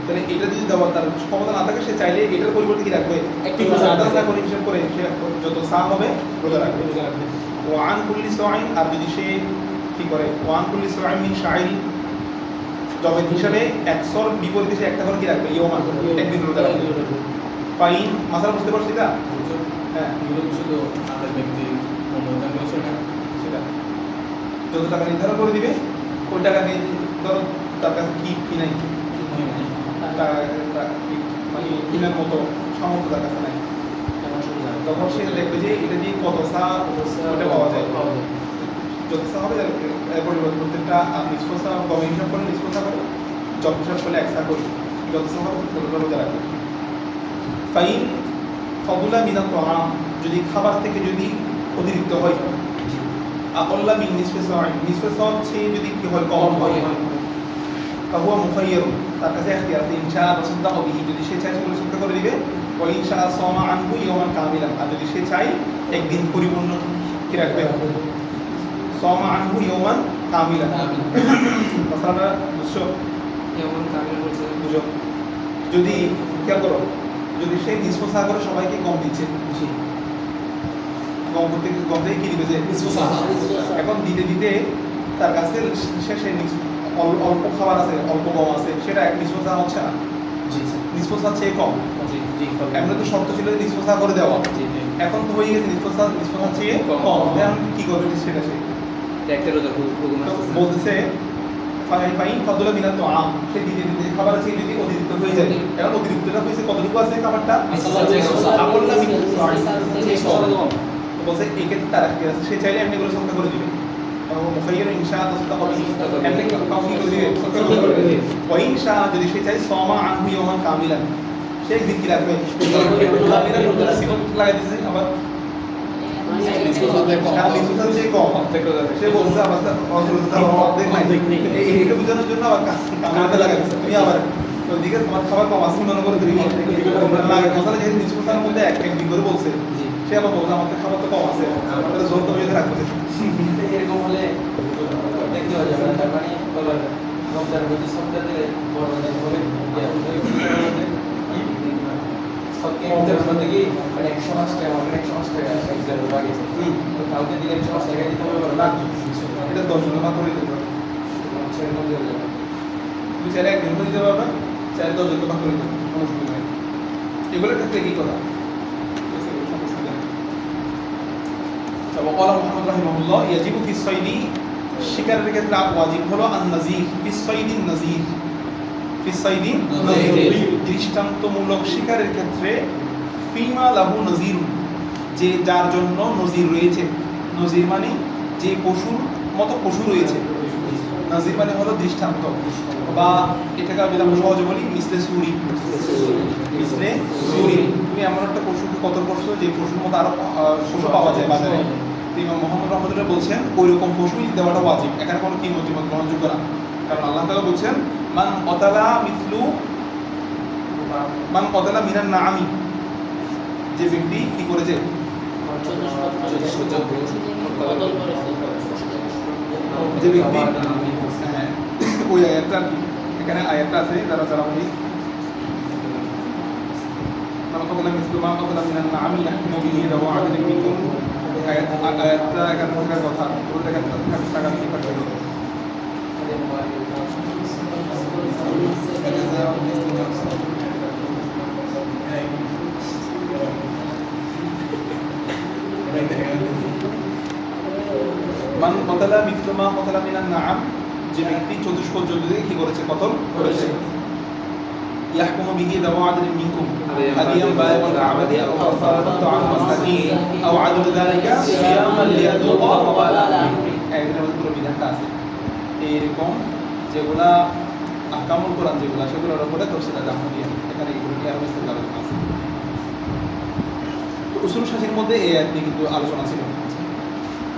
তাহলে এটা যদি দেওয়ার তার ক্ষমতা না থাকে, সে চাইলে এটার পরিবর্তে কি রাখবে? একটি রোজা আদাসা করে হিসাব করে সে যত সা হবে রোজা রাখবে। ওয়ান কুল্লি সাইন, আর যদি সে কি করে ওয়ান কুল্লি সাইন মিন শাইরি, জবের হিসাবে 100 বিপরীতে সে একটা করে কি রাখবে? ইয়াওমান, একদিন রোজা রাখবে। ফাইন মাসালা বুঝতে পারছিস এটা? হ্যাঁ সেটা যত টাকা নির্ধারণ করে দিবে ওই টাকা দিয়ে, ধরো তার কাছে কি নাই, মানে কিনার মতো সামর্থ্য তার কাছে নাই, তখন সে দেখবে যে এটা দিয়ে কত সা ওটা পাওয়া যায়। যত সা হবে পরিবর্তন প্রত্যেকটা নিষ্পসা গমে হিসাব করে নিষ্পসা করে, যত হিসাব করলে 1 সা করি, যত সা হবে ততটা রোজা রাখবে। ফাইন ফাদুলা মিনাত তাআম, যদি খাবার থেকে যদি অতিরিক্ত হয়, আল্লাহ মিন নিসফে সাইন, নিসফে সা হচ্ছে যদি কি হয় কম হয়, ফাহুয়া মুখাইয়ার, তার কাছে ইখতিয়ার আছে। ইনশা তাসাদ্দাক বিহি, যদি সে চায় সেগুলো সদকা করে দিবে। ওয়া ইনশা সামা আনহু ইয়াওমান কামিলান, আর যদি সে চায় একদিন পরিপূর্ণ কি রাখবে? সামা আনহু ইয়াওমান কামিলান। মাসালাটা বুঝছো? এমন কামিল বলছে। বুঝো? যদি খেয়াল করো, যদি সে নিসফ সা করে সবাইকে কম দিচ্ছে, গম থেকে কি দিবে? যে নিসফ সা। এখন দিতে দিতে তার কাছে শেষে অল্প খাবার আছে, অল্প গম আছে, সেটা এক নিসফ সা হচ্ছে না, নিসফ সা চেয়ে কম। এমনি তো শর্ত ছিল যে নিসফ সা করে দেওয়া, এখন তো হয়ে গেছে নিসফ সা চেয়ে কম, এখন কি করবে সেটা সে একটা রোজা বলতেছে ফাইন ফাদুলা মিনাত তাআম, সে দিতে দিতে খাবার আছে যদি অতিরিক্ত হয়ে যায়, এখন অতিরিক্তটা হয়েছে কতটুকু আছে খাবারটা? আল্লাহ মিনাত তাআম বলছে এক্ষেত্রে তার ইখতিয়ার আছে, সে চাইলে এমনি করে সদকা করে দিবে। মুখাইয়ার ইনশা তাসাদ্দাক বিহি, এমনি কাউকে করে দিবে, সদকা করে দিবে। ওয়া ইনশা, যদি সে চায় সামা আনহু ইয়াওমান কামিলান, সে একদিন কি রাখবে? কামিলান রোজা সিফত লাগাই দিয়েছে আবার কারণ নিচুটা হচ্ছে কম সে বলছে আবার অর্ধেক নাই এইটা বোঝানোর জন্য আবার কামাতে লাগাচ্ছে তুমি আবার ওইদিকে তোমার খাবার কম আছে মনে করে তুমি লাগে মশলা যেহেতু নিচুটার মধ্যে এক এক দিন করে বলছে সে আবার বলছে আমাদের খাবার তো কম আছে আমাদের জোর কমে যদি রাখবে এরকম হলে দেখতে হবে আমরা তার মানে রমজানের মধ্যে সপ্তাহ দিলে বড় হবে সপ্তাহের মধ্যে কি মানে 100 টাকা আমাদের 100 টাকা এক্সাম লাগে তো কালকে দিলে 100 টাকা দিতে হবে না এটা 10 জনের মাত্র দিতে পারবে সেরকম দিয়ে যাবে তুমি চাইলে একদিন করে দিতে পারবে চাইলে 10 জনের মাত্র দিতে পারবে কোনো অসুবিধা নেই এগুলোর ক্ষেত্রে কি কথা وقال محمد رحمه الله يجب في الصيد শিকারের ক্ষেত্রে ওয়াজিব হলো আন-নাযীর ফি সাইদিন নাযীর ফি সাইদিন নাযীর দৃষ্টান্তমূলক শিকারের ক্ষেত্রে ফিমা লাহু নাযীর যে যার জন্য নজির রয়েছে নজির মানে যে পশুর মতো পশু রয়েছে নাযীর মানে হলো দৃষ্টান্ত বা এটাকে আমি সহজে বলি মিসলে সুরি মিসলে সুরি তুমি এমন একটা পশুকে কতল করছো যে পশুর মতো আরো পশু পাওয়া যায় বাজারে ইমাম মুহাম্মদ রাহমাতুল্লাহ বলছেন ওই রকম পশুই দেওয়াটা ওয়াজিব এখানে কোনো কিমত গ্রহণযোগ্য না কারণ আল্লাহ তাআলা বলছেন মান কতালা মিনান নাআমি যে ব্যক্তি কি করেছে যে ব্যক্তি ওই আয়াতটা এখানে আয়াতটা আছে যারা যারা বলি মান কতালা মিনান নাআমি ইয়াহকুমু বিহি যাওয়া আদলিন মিনকুম আয়াতটা এখানে থাকার কথা ওটা এখানে থাকার কথা মান কতালা মিথলুমা কতালা মিনান নাআম যে ব্যক্তি চতুষ্পদ জন্তুকে কি করেছে কতল করেছে ইয়াহকুমু বিহি যাওয়া আদলিন মিনকুম হাদিয়ান বালিগাল কাবাতি আও কাফারাতুন তাআম মাসাকিন আও আদলু যালিকা সিয়ামান লিয়াযুকা ওয়াবালা এর পুরো বিধানটা আছে এইরকম যেগুলা আহকামুল কোরআন যেগুলা সেগুলোর উপরে তাফসীর আহমদিয়া এখানে এগুলো নিয়ে আরো বিস্তারিত আলোচনা আছে তো উসুল শাসির মধ্যে এই আয়াত নিয়ে কিন্তু আলোচনা ছিল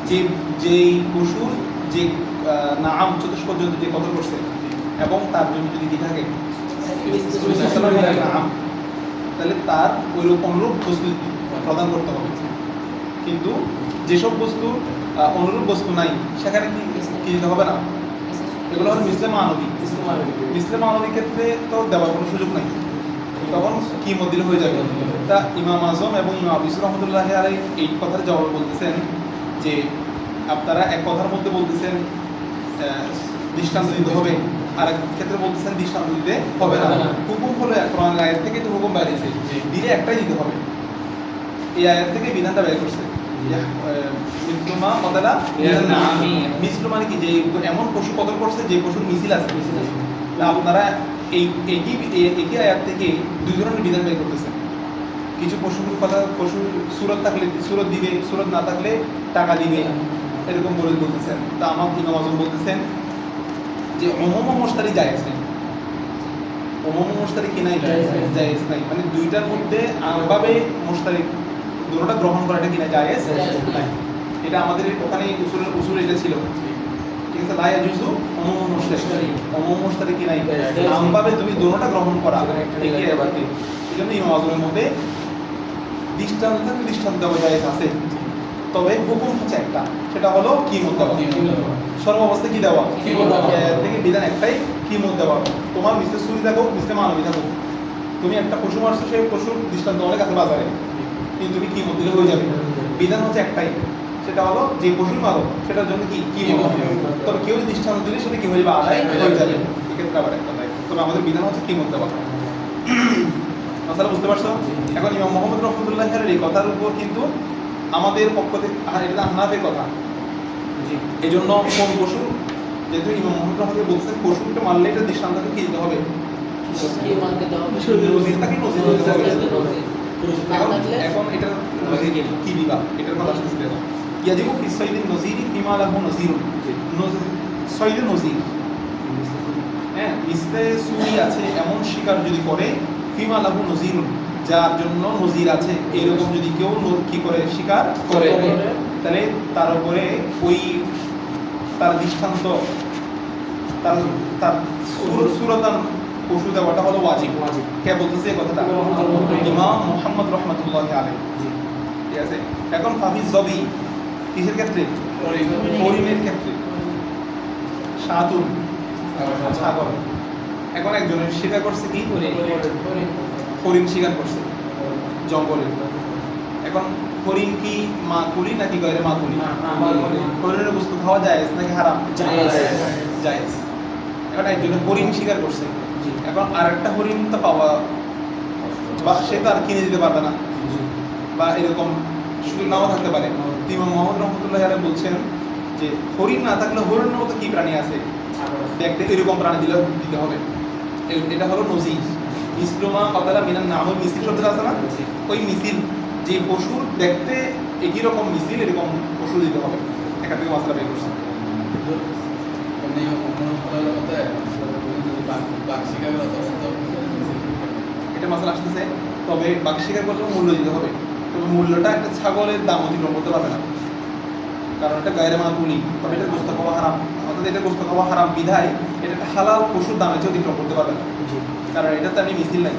যে যেই পশুর যে নাম চতুষ্পদ জন্তু যে কতল করছে এবং তার জন্য যদি কি থাকে নাম তাহলে তার ওইরূপ অনুরূপ বস্তু প্রদান করতে হবে কিন্তু যেসব বস্তু অনুরূপ বস্তু নাই সেখানে কি দিতে হবে না এগুলো হলো মিসলে মানবী মিসলে মানবীর ক্ষেত্রে তো দেওয়ার কোনো সুযোগ নাই তখন কি মদিল হয়ে যাবে তা ইমাম আজম এবং ইমাম আবু ইসহাক রাহমাতুল্লাহ আলাইহি এই কথার জবাব বলতেছেন যে আপনারা এক কথার মধ্যে বলতেছেন দৃষ্টান্ত দিতে হবে আর এক ক্ষেত্রে বলতেছেন দৃষ্টান্ত দিতে হবে না হুকুম হলো কোরআনের আয়াত থেকে তো হুকুম বাইরেছে দিলে একটাই দিতে হবে এই আয়াত থেকে বিধানটা বের করছে মিসলুমা কতালা মিসলু মানে কি যে এমন পশু কতল করছে যে পশুর মিছিল আছে আপনারা এই একই আয়াত থেকে দুই ধরনের বিধান বের করতেছেন কিছু পশুর কথা পশু সুরত থাকলে সুরত দিবে সুরত না থাকলে টাকা দিবে এরকম বলে বলতেছেন তা আমার ইমাম আজম বলতেছেন যে ওমম মুশতারি জায়েজ নেই ওমম মুশতারি কি নাই জায়েজ নাই মানে দুইটার মধ্যে আমভাবে মুশতারি দুটোটা গ্রহণ করাটা কিনা জায়েজ নাই এটা আমাদের ওখানে উসুল এটা ছিল ঠিক আছে লা ইয়াজুজু ওমম মুশতারি কি নাই আমভাবে তুমি দুটোটা গ্রহণ করা ঠিকই এবার কি এজন্য ইমাম আজমের মধ্যে দৃষ্টান্ত দেওয়া জায়েজ আছে তবে হুকুম হচ্ছে একটা সেটা হলো কিমত দেওয়া সর্বাবস্থা কি দেওয়া থেকে বিধান একটাই কিমত দেওয়া তোমার মিসলে সুরি থাকুক মিসলে মানবী থাকুক তুমি একটা পশু মারছো সেই পশুর দৃষ্টান্ত অনেক আছে বাজারে কিন্তু তুমি কিমত দিলে হয়ে যাবে বিধান হচ্ছে একটাই সেটা হলো যে পশু মারো সেটার জন্য কি কিমত তবে কেউ দৃষ্টান্ত দিলে সেটা কি হয়ে যাবে আদায় হয়ে যাবে এক্ষেত্রে আবার একটা তবে আমাদের বিধান হচ্ছে কিমত দেওয়া বুঝতে পারছো এখন ইমাম মুহাম্মদ রাহমাতুল্লাহ আলাইহি এই কথার উপর কিন্তু আমাদের পক্ষ থেকে এটা হানাফির কথা এই জন্য কোন পশু যেহেতু ইমাম মুহাম্মদ রাহমাতুল্লাহ বলছেন পশুকে মারলে এটা দৃষ্টান্তকে কি দিতে হবে নজির থাকে নজির এখন এটা নজির কি দিবা এটার কথা আসতেছে দেখো ইয়াজিবু ফি সাইদিন নজিরি ফিমা লাহু নজিরুন সাইদুন নজির হ্যাঁ মিসলে সুরি আছে এমন শিকার যদি করে ফিমা লাহু নজিরুন যার জন্য নজির আছে এরকম যদি কেউ কি করে স্বীকার করে তাহলে তার উপরে ওই তার দৃষ্টান্ত তার তার সুরতান পশু দেওয়াটা হলো ওয়াজিব। কে বলতেছে এই কথাটা? ইমাম মুহাম্মদ রহমাতুল্লাহি আলাইহি। ঠিক আছে, এখন হাফিজ জবি কিসের ক্ষেত্রে? হরিণের ক্ষেত্রে। সাতুন ছাগল। এখন একজনের স্বীকার করছে কি? হরিণ স্বীকার করছে জঙ্গলে। এখন হরিণ কি মাকুলি নাকি গয়রে মাকুলি? হরিণের বস্তু খাওয়া জায়েজ নাকি হারাম? জায়েজ। এখন একজনের হরিণ স্বীকার করছে, এখন আরেকটা হরিণ তো পাওয়া বা সে তো আর কিনে দিতে পারবে না বা এরকম সুযোগ নাও থাকতে পারে। ইমাম মোহাম্মদ রহমতুল্লাহ আলাইহি বলছেন যে হরিণ না থাকলে হরিণের মতো কি প্রাণী আছে দেখতে এরকম প্রাণী দিতে হবে। এটা হলো নজির। ইসলামা কতলা মিনান নাম মিছিল শব্দটা আছে না, ওই মিছিল যে পশুর দেখতে একই রকম মিছিল এরকম পশু দিতে হবে। এখান থেকে মাসলা বের করছে। এটা মাসলা আসতেছে, তবে বাঘ শিকার করলেও মূল্য দিতে হবে। তবে মূল্যটা একটা ছাগলের দাম অতিক্রম করতে পারবে না, কারণ এটা গায়ের মাকুলি। তবে এটা গোস্ত খাওয়া হারাম, অর্থাৎ এটা গোস্ত খাওয়া হারাম বিধায় এটা হালাল পশুর দামে চেয়ে অতিক্রম করতে পারবে না, কারণ এটা তো আমি মিছিল নাই।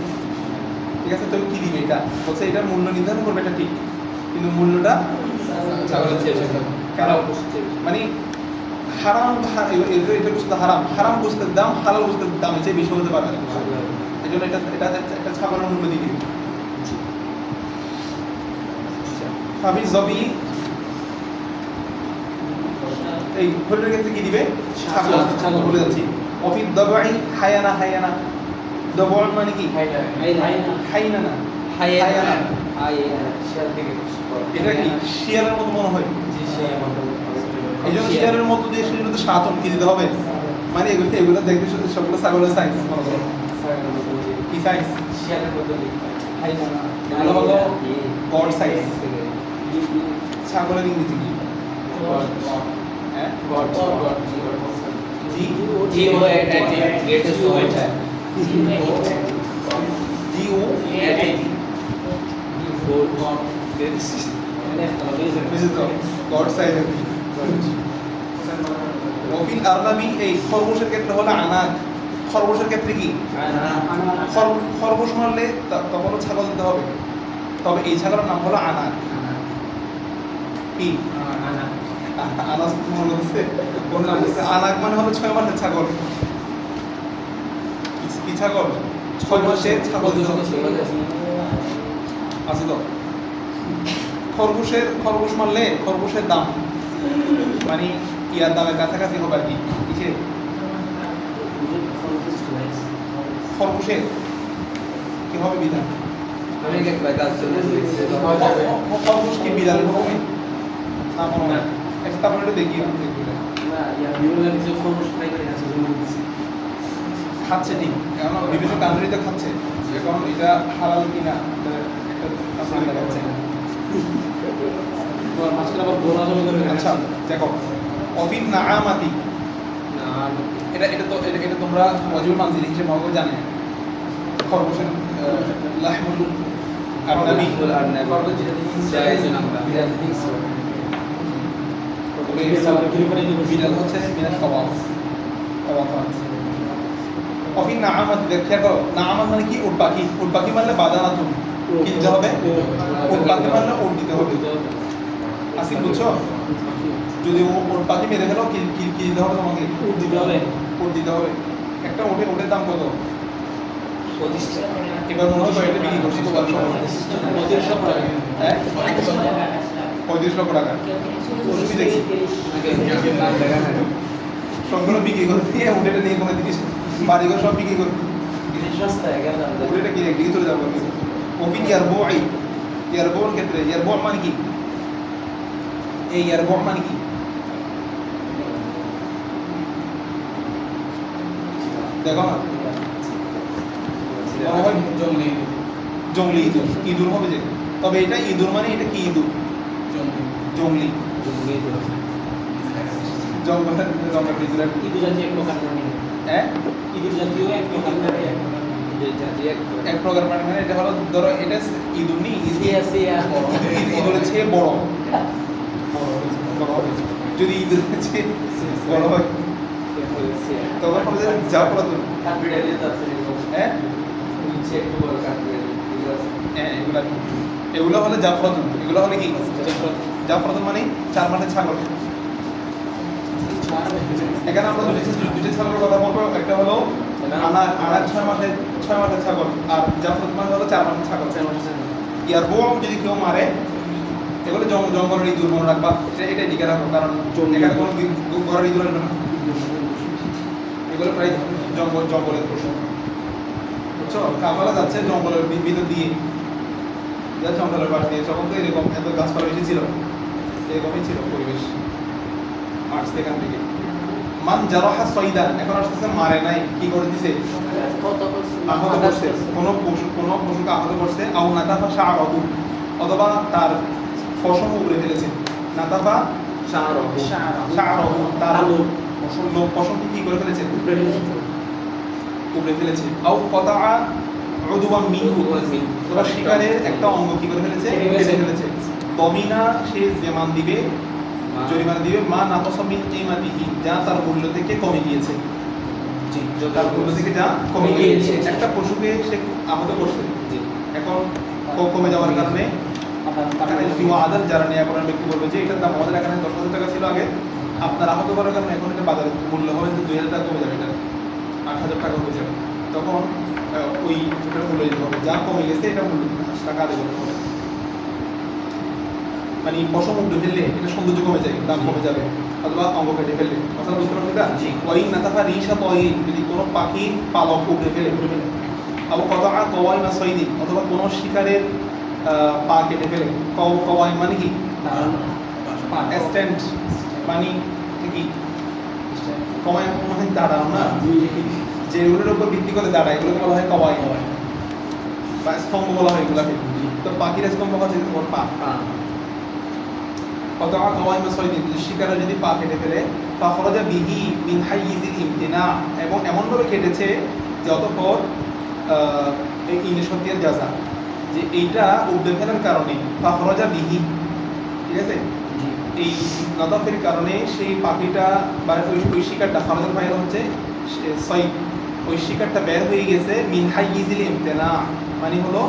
ঠিক আছে, তবে কি দিবে এটা বলছে, এটার মূল্য নির্ধারণ করবে, এটা ঠিক, কিন্তু মূল্যটা ছাগলের চেয়ে মানে হারাম এটা গোস্ত হারাম, হারাম গোস্তের দাম হালাল গোস্তের দামের চেয়ে বেশি হতে পারবে না। এই জন্য এটা এটা একটা ছাগলের মূল্য দিবে। হাফিজ জবি এই হরিণের ক্ষেত্রে কি দিবে? ছাগল বলে যাচ্ছি। অফিদ দবাই হায়ানা, হায়ানা দবল মানে কি? হাইনা না হায়ানা। এটা কি শিয়ালের মতো মনে হয়? এই জন্য শিয়ালের মতো যে সেটা তো সাতন কি দিতে হবে, মানে এগুলো দেখবে সবগুলো ছাগলের সাইজ মনে করো। কি সাইজ? শিয়ালের মতো এগুলো হলো গড সাইজ। ছাগলের ইংরেজি কি? এই খরগোশের ক্ষেত্রে হলো আনাক। খরগোশের ক্ষেত্রে কি? খরগোশ মারলে তখন ছাগল দিতে হবে, তবে এই ছাগলের নাম হলো আনাক। কি আনাস মনে হচ্ছে কোন নাম হচ্ছে? আনাক মানে হলো 6 মাসের ছাগল। কি ছাগল? 6 মাসের ছাগল আছে তো। খরগোশ মারলে খরগোশের দাম মানে ইয়ার দামের কাছাকাছি হবে আর কি। কিসের? খরগোশের কি হবে বিধান? খরগোশ কি বিধানের হুকুমে না মনে হয়? তারপর একটু দেখি খাচ্ছে ঠিক, কারণ বিভিন্ন কান্ট্রিতে খাচ্ছে, এখন এটা হালাল কিনা আচ্ছা দেখো। অফিন নাআমাতি, এটা তোমরা ওয়াজিবুল মানজিল হিসেবে ভালো করে জানে। খরগোশের লাহমুল আরনাবি খরগোশ যেটা জায়েজ আমরা বিড়াল হচ্ছে মিনাল খাওয়াফ। অফিন নাআমাতি দেখো, নাআমাত মানে কি? উট পাখি। উট পাখি মানে বাদানাতুন কি দিতে হবে? উট পাখি মানে উট দিতে হবে। আসিফ বুঝছো? যদি উট পাখি মেরে গেল কি দিতে হবে তোমাকে? উট দিতে হবে। উট দিতে হবে। একটা উটের দাম কত? 25 টাকা। এবার মনে হয় এটা বিক্রি করছি তো 25 টাকা। হ্যাঁ 35 লক্ষ টাকা। তুমি দেখি সবগুলো বিক্রি করে দিয়ে উটেটা নিয়ে কোনো দিকে বাড়িঘর সব বিক্রি করে উটেটা কিনে দিকে চলে যাবো। অফিন ইয়ারবোর ক্ষেত্রে ইয়ারবো মানে কি? এই ইয়ারবো মানে কি? দেখো না, জঙ্গলি ইঁদুর হবে যে, তবে এটা ইঁদুর মানে এটা কি ইঁদুর? জঙ্গলি জঙ্গলের ইঁদুর জাতীয় এক প্রকার। হ্যাঁ ইঁদুর জাতীয় এক প্রকার। এক প্রকার প্রাণী মানে এটা হলো ধরো এটা ইঁদুর নি ইঁদুরের চেয়ে বড় বড় হবে। যদি ইঁদুরের চেয়ে বড় হয় তখন হবে যে জাফরাতুন। হ্যাঁ হ্যাঁ এগুলো হলো জাফরাতুন। এগুলো হলো কি জাফরাতুন মানে 4 মাসের ছাগল। এখানে আমরা দুটো ছাগলের কথা বলবো। একটা হলো আনার 6 মাসের ছাগল আর জাফরাতুন মানে হলো 4 মাসের ছাগল। ইয়ার বউ যদি কেউ মারে এগুলো জঙ্গলের ইঁদুর মনে রাখবা, এটা লিখে রাখো, কারণ এখানে কোনো ঘরের ইঁদুর আসবে না। এগুলো প্রায় জঙ্গলের পশু, বুঝছো? কাফালা যাচ্ছে জঙ্গলের ভিতর দিয়ে, জঙ্গলের পাশ দিয়ে। তখন তো এরকম এত গাছপালা বেশি ছিল, এরকমই ছিল পরিবেশ। আসছে এখান থেকে মান জারাহা সয়দা, এখন আসতেছে মারে নাই, কি করে দিছে? আহত করছে, কোনো পশুকে আহত করছে। আও নাতাফা শাআরাহু, অথবা তার পশম উপড়ে ফেলেছে। নাতাফা শাআরাহু, তার পশমকে কি করে ফেলেছে? উপড়ে ফেলেছে। আও কতাআ উদওয়ান মিনহু, অথবা শিকারের একটা অঙ্গ কি করে ফেলেছে? কেটে ফেলেছে। দমিনা, সে যেমান দিবে, জরিমানা দিবে, মা নাকসা মিন কিমাতিহি, যা তার মূল্য থেকে কমে গিয়েছে। জি, তার মূল্য থেকে যা কমে গিয়েছে। একটা পশুকে সে আহত করছে, এখন কমে যাওয়ার কারণে এখানে জিওয়া আদাল যারা নেয়া করার ব্যক্তি বলবে যে এটার দাম আমাদের এখানে 10,000 টাকা ছিল আগে, আপনার আহত করার কারণে এখন এটা বাজার মূল্য হবে 2,000 টাকা কমে যাবে, এটা 8,000 টাকা হয়ে যাবে। তখন ওই মূল্য দিতে হবে, যা কমে গেছে এটা মূল্য টাকা আদায় করতে হবে। মানে পশম উপড়ে ফেললে এটা সৌন্দর্য কমে যায়, দাম কমে যাবে, অথবা অঙ্গ কেটে ফেললে। কথা বুঝতে পারছি না? ওই নাতাফা রিসা তয়ি, যদি কোনো পাখির পালক উপড়ে ফেলে আবার কতআ কওয়াইমা সয়দি, অথবা কোনো শিকারের পা কেটে ফেলে। কওয়াইম মানে কি? স্ট্যান্ড মানে কি? কওয়াইম মানে দাঁড়ানো না, যেগুলোর উপর ভিত্তি করে দাঁড়ায় এগুলোকে বলা হয় কওয়াইম, বা স্তম্ভ বলা হয় এগুলাকে। তো পাখির স্তম্ভ হচ্ছে ওর পা। কতআ কওয়াইমা সয়দি, শিকারে যদি পা কেটে ফেলে, ফাখরাজা বিহি মিন হাইয়িজিল ইমতিনা, এবং এমনভাবে কেটেছে যে অতঃপর এই ইনশাতিয়ার জাযা, যে এইটা উপড়ে ফেলার কারণে ফাখরাজা বিহি, ঠিক আছে, এই নাদাফের কারণে সেই পাখিটা বা ওই শিকারটা, খরজের ফাইল হচ্ছে সয়দ, ওই শিকারটা বের হয়ে গেছে মিন হাইয়িজিল ইমতিনা, মানে হলো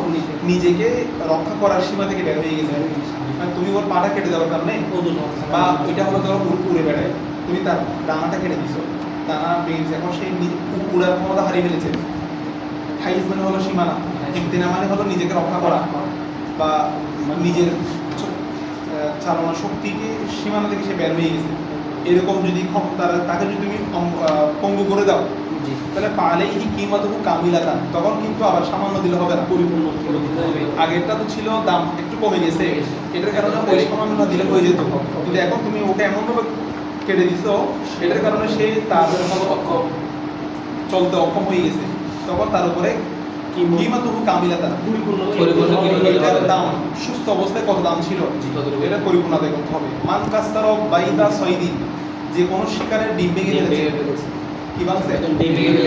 নিজেকে রক্ষা করার সীমা থেকে বের হয়ে গেছে। মানে তুমি ওর পাটা কেটে দেওয়ার কারণে, বা ওইটা হলো ধরো উড়ে বেড়ায়, তুমি তার ডানাটা কেটে দিছো, ডানা বেরিয়েছে, এখন সেই উড়ার ক্ষমতা হারিয়ে ফেলেছে। হাইজ মানে হলো সীমানা, ইমতিনা মানে হলো নিজেকে রক্ষা করা, বা নিজের চালনা শক্তিকে সীমানা থেকে সে বের হয়ে গেছে। এরকম যদি তাকে যদি তুমি পঙ্গু করে দাও, তাহলে পালেই কিমাতুহু কামিলাতান, তখন কিন্তু আবার সামান্য দিলে হবে না, পরিপূর্ণ আগেরটা তো ছিল দাম একটু কমে গেছে, এটার কারণে ওই সামান্য দিলে হয়ে যেত। কিন্তু এখন তুমি ওকে এমনভাবে কেটে দিছো, এটার কারণে সে তার চলতে অক্ষম হয়ে গেছে, তখন তার উপরে কিমাতুহু কামিলাতান, এটার দাম সুস্থ অবস্থায় কত দাম ছিল এটা পরিপূর্ণ আদায় করতে হবে। মান কাসতার বাইদা সয়দি, যে কোনো শিকারের ডিম ভেঙে ফেলেছে, কি বাংছে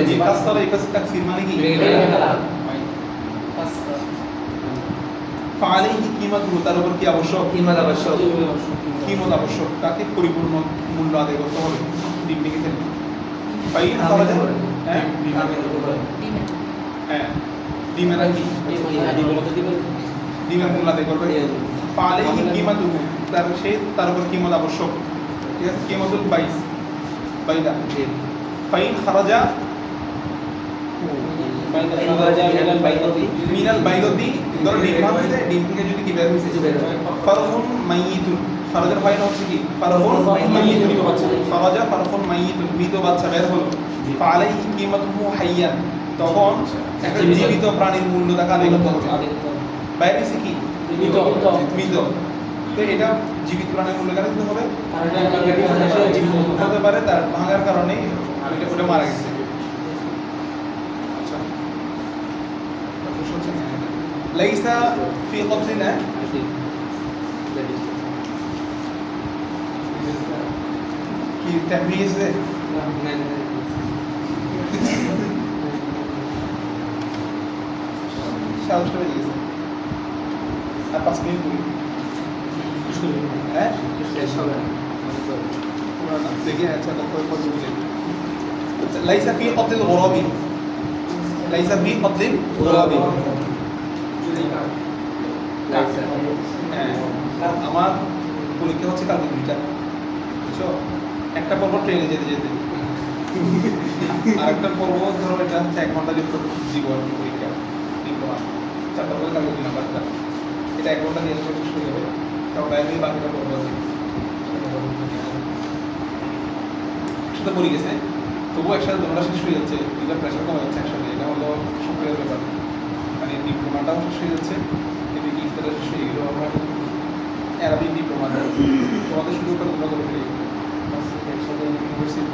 যে কাসতার, এই কাছে তাকসির মানে কি? ফাআলাইহি কিমাতুহু, তার উপর কি আবশ্যক? কিমত আবশ্যক, তাকে পরিপূর্ণ মূল্য আদায় করতে হবে ডিম ভেঙে ফেলে। ফাইন খরাজা, হ্যাঁ ডিমের কি? ডিমের মূল্য আদায় করবে। ফাআলাইহি কিমাতুহু, তার উপর কিমত আবশ্যক, ঠিক আছে, কিমাতুল বাইদা। ফাইন খরাজা মিনাল বাইদতি, ধরো ডিম ভাঙছে, ডিম থেকে যদি কি বের হইছে, ফারহুন মাইয়িতুন, ফারাজার ফাইন হচ্ছে কি? ফারহুন মাইয়িতুন, ফারাজা ফারহুন মাইয়িতুন, মৃত বাচ্চা বের হলো। ফাআলাইহি কিমাতুহু হাইয়ান, তখন একটা জীবিত প্রাণীর মূল্য টাকা আদায় করতে হবে। বাইরে হইছে কি? মৃত, তো এটা জীবিত প্রাণীর মূল্য টাকা দিতে হবে। হতে পারে তার ভাঙার কারণে ওটা মারা গেছে। লাইসা ফি কতলিনা, কি তামিজ 10:30 বেজে গেছে আর 5 মিনিট করি হ্যাঁ শেষ হবে না পুরো না দেখি আচ্ছা কত বুঝে আচ্ছা লাইসা ফি কতল গরাবি লাইসা ফি কতল গরাবি আমার পরীক্ষা হচ্ছে কালকে 2টা বুঝছো একটা পর্ব ট্রেনে যেতে যেতে আর একটা পর্ব ধরো এটা হচ্ছে 1 ঘন্টা জীবন পরীক্ষা ডিপ্লোমা 4টা পর্ব কালকে 2 নাম্বারটা এটা 1 ঘন্টা দিয়ে শেষ হয়ে যাবে তারপরে আমি বাকিটা পর্ব আছে সেটা পড়ে গেছে তবুও একসাথে দুটোটা শেষ হয়ে যাচ্ছে দুইটা প্রেশার কমে যাচ্ছে একসাথে এটা হলো সক্রিয় ব্যাপার মানে ডিপ্লোমাটাও শেষ হয়ে যাচ্ছে এদিকে ইফতারটা শেষ হয়ে গেল আমরা অ্যারাবিক ডিপ্লোমা তোমাদের শুরু করে তোমরা করে ফেলি একসাথে ইউনিভার্সিটি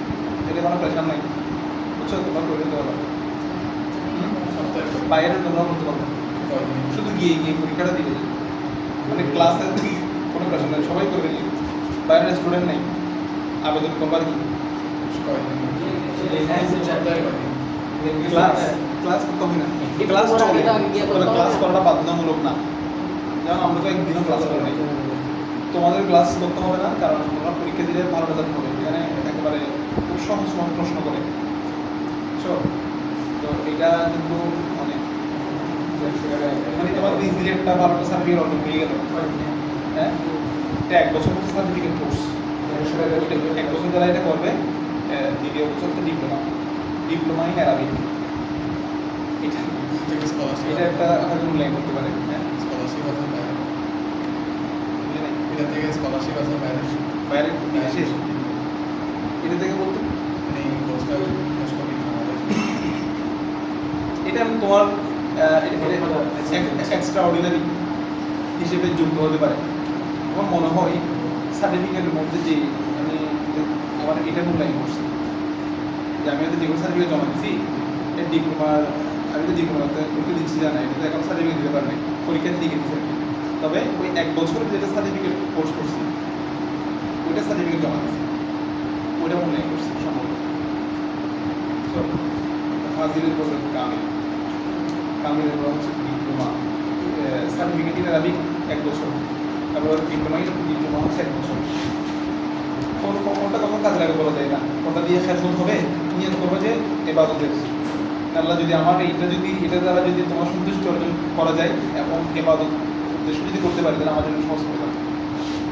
এটা কোনো প্রেশার নাই বুঝছো তোমরা করে দিতে পারো বাইরে তোমরা করতে পারো শুধু গিয়ে গিয়ে পরীক্ষাটা দিলে মানে ক্লাসে কোনো প্রেশার নেই সবাই করে ফেলি বাইরের স্টুডেন্ট নেই আবেদন করবার কি ক্লাস করতে হবে না ক্লাস চলে তবে ক্লাস করাটা বাধ্যতামূলক না যেমন আমরা তো একদিনও ক্লাস করি নাই তোমাদের ক্লাস করতে হবে না কারণ তোমরা পরীক্ষা দিলে ভালো রেজাল্ট হবে এখানে একেবারে খুব সহজ সহজ প্রশ্ন করে বুঝছো তো এটা কিন্তু অনেক মানে তোমার ইজিলি একটা ভালো সার্টিফিকেট অর্জন হয়ে গেল হ্যাঁ এটা 1 বছর মতো সার্টিফিকেট কোর্স 1 বছর যারা এটা করবে দ্বিতীয় বছর তো ডিপ্লোমা ইন অ্যারাবিক এটা একটা হয়তো মূল্যায়ন করতে পারে হ্যাঁ স্কলারশিপ আছে বাইরে বুঝে নাই এটা থেকে স্কলারশিপ আছে বাইরে বাইরে বিদেশে এটা থেকে বলতে মানে এই কোর্সটা শেষ করি আমাদের এটা তোমার এক্সট্রা অর্ডিনারি হিসেবে যুক্ত হতে পারে আমার মনে হয় সার্টিফিকেটের মধ্যে যে আমি আমার এটা মূল্যায়ন করছি যে আমি হয়তো যেগুলো সার্টিফিকেট জমা দিচ্ছি এর ডিপ্লোমার আমি তো ডিপ্লোমাতে করতে দিচ্ছি জানা এটা তো এখন সার্টিফিকেট দিতে পারবে পরীক্ষা দিয়ে দিচ্ছে তবে ওই 1 বছর যেটা সার্টিফিকেট কোর্স করছি ওইটা সার্টিফিকেট জমা দিচ্ছি ওইটা মূল্যায়ন করছি সম্ভবত ফাজিলের বছর কামিলের বড় হচ্ছে ডিপ্লোমা সার্টিফিকেট ইন অ্যারাবিক 1 বছর তারপর ডিপ্লোমা হচ্ছে 1 বছর কোনটা কখন কাজে লাগে বলা যায় না কোনটা দিয়ে খেদমত হবে নিয়ত করবো যে এবাদতের আল্লাহ যদি আমার এটা দ্বারা যদি তোমার সন্তুষ্টি অর্জন করা যায় এবং এবাদত উদ্দেশ্য যদি করতে পারি তাহলে আমাদের সহজ করে যাবে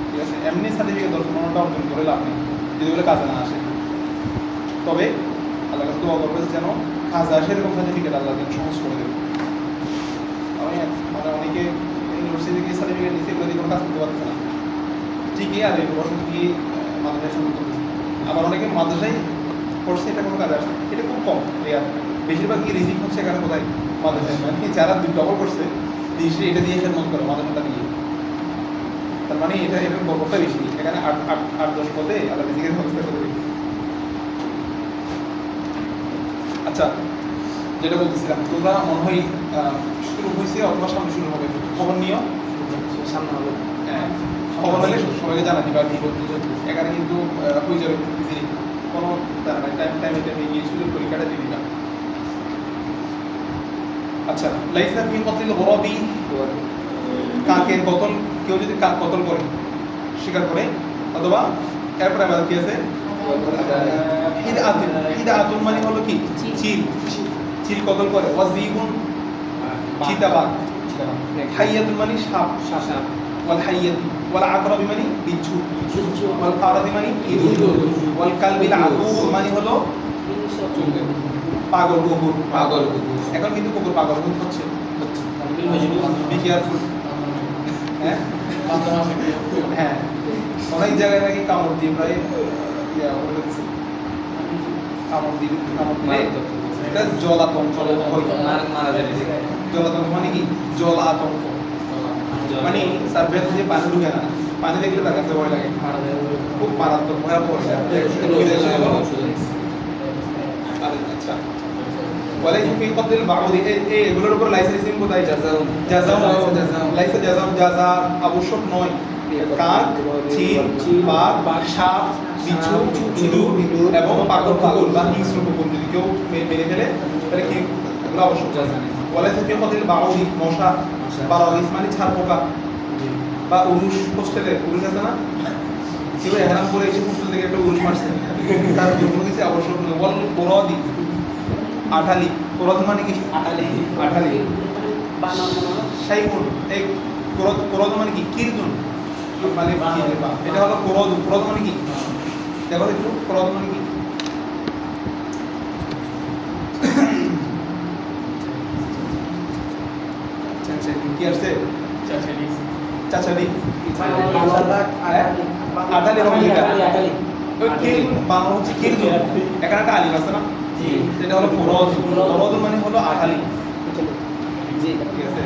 ঠিক আছে এমনি সার্টিফিকেট দর্শনটা অর্জন করে লাভ নেই যদি বলে কাজে না আসে তবে আল্লাহ কাছে দোয়া করবে যেন কাজে আসে এরকম সার্টিফিকেট আল্লাহ যেন সহজ করে দেবে আমি মানে অনেকে ইউনিভার্সিটি থেকে সার্টিফিকেট নিচ্ছে এগুলো দিয়ে কোনো কাজ করতে পারছে না ঠিকই আর ইউনিভার্সিটি দিয়ে মাদ্রাসায় শুরু করতেছে আবার অনেকে মাদ্রাসায় পড়ছে এটা কোনো কাজে আসে এটা খুব কম রেয়ার বেশিরভাগই রিজিক হচ্ছে এখানে কোথায় মাদ্রাসায় মানে যারা ডবল করছে দেশে এটা দিয়ে খেদমত করে মাদ্রাসাটা দিয়ে তার মানে এটা এটার বরকতটা বেশি এখানে 8-10 পদে আল্লাহ রিজিকের ব্যবস্থা করে দেবে আচ্ছা যেটা বলতেছিলাম তোমরা মনে হয় শুরু হয়েছে অথবা সামনে শুরু হবে খবর নিও সামনে হবে হ্যাঁ খবর হলে সবাইকে জানা দিবা কি বলতে এখানে কিন্তু হয়ে যাবে ইজিলি কোনো তারা টাইমে গিয়ে সুযোগ পরীক্ষাটা দিয়ে দিবা আচ্ছা লাইসা ফি কতল গরাবি কাকের কতল কেউ যদি কাক কতল করে স্বীকার করে অথবা এরপরে আবার কি আছে হিদাতুন মানে হলো কি চিল কতল করে ওয়াজিবুন চিতাবাগ হাইয়াতুন মানে সাপ ওয়াল হাইয়াতু ওয়াল আকরাবি মানে বিচ্ছু ওয়াল ফারাদি মানে ইঁদুর ওয়াল কালবিল আকুর মানে হলো পাগল কুকুর এখন কিন্তু কুকুর পাগল কুকুর হচ্ছে বি কেয়ারফুল হ্যাঁ হ্যাঁ অনেক জায়গায় নাকি কামড় দিয়ে প্রায় কামড় দিলে এটা জল আতঙ্ক জল আতঙ্ক মানে কি জল আতঙ্ক মানে তার ভেতরে যে পানি ঢুকে না পানি দেখলে তার কাছে ভয় লাগে খুব মারাত্মক ভয়াবহ আচ্ছা বলে কি কতদিন বাউদি এগুলোর উপর লাইসেন্সিং কোথায় জাযা আবশ্যক নয় কাক চিল বাঘ সাপ বিচ্ছু ইঁদুর এবং পাগল কুকুর বা হিংস্র কুকুর যদি কেউ মেরে ফেলে তাহলে কি এগুলো আবশ্যক বলে থেকে কদিন বারোই মশা বারোই মানে ছাড় পোকা বা উরুষ হোস্টেলে উরুষ আছে না কেউ এহারাম করে এসে হোস্টেল থেকে একটা উরুষ মারছে তার কোনো কিছু আবশ্যক নেই বল কোরদি আঠালি কোরদ মানে কি আঠালি সাইমুন এই কোরদ মানে কি কীর্তন মানে এটা হলো কোরদ মানে কি দেখো একটু কোরদ মানে কি কি আসছে চাচাডি আটালি হবে এটা ওই কীর্তন বাংলা হচ্ছে কীর্তন এখানে একটা আলিম আছে না এটা হলো কোরদ মানে হলো আঠালি ঠিক আছে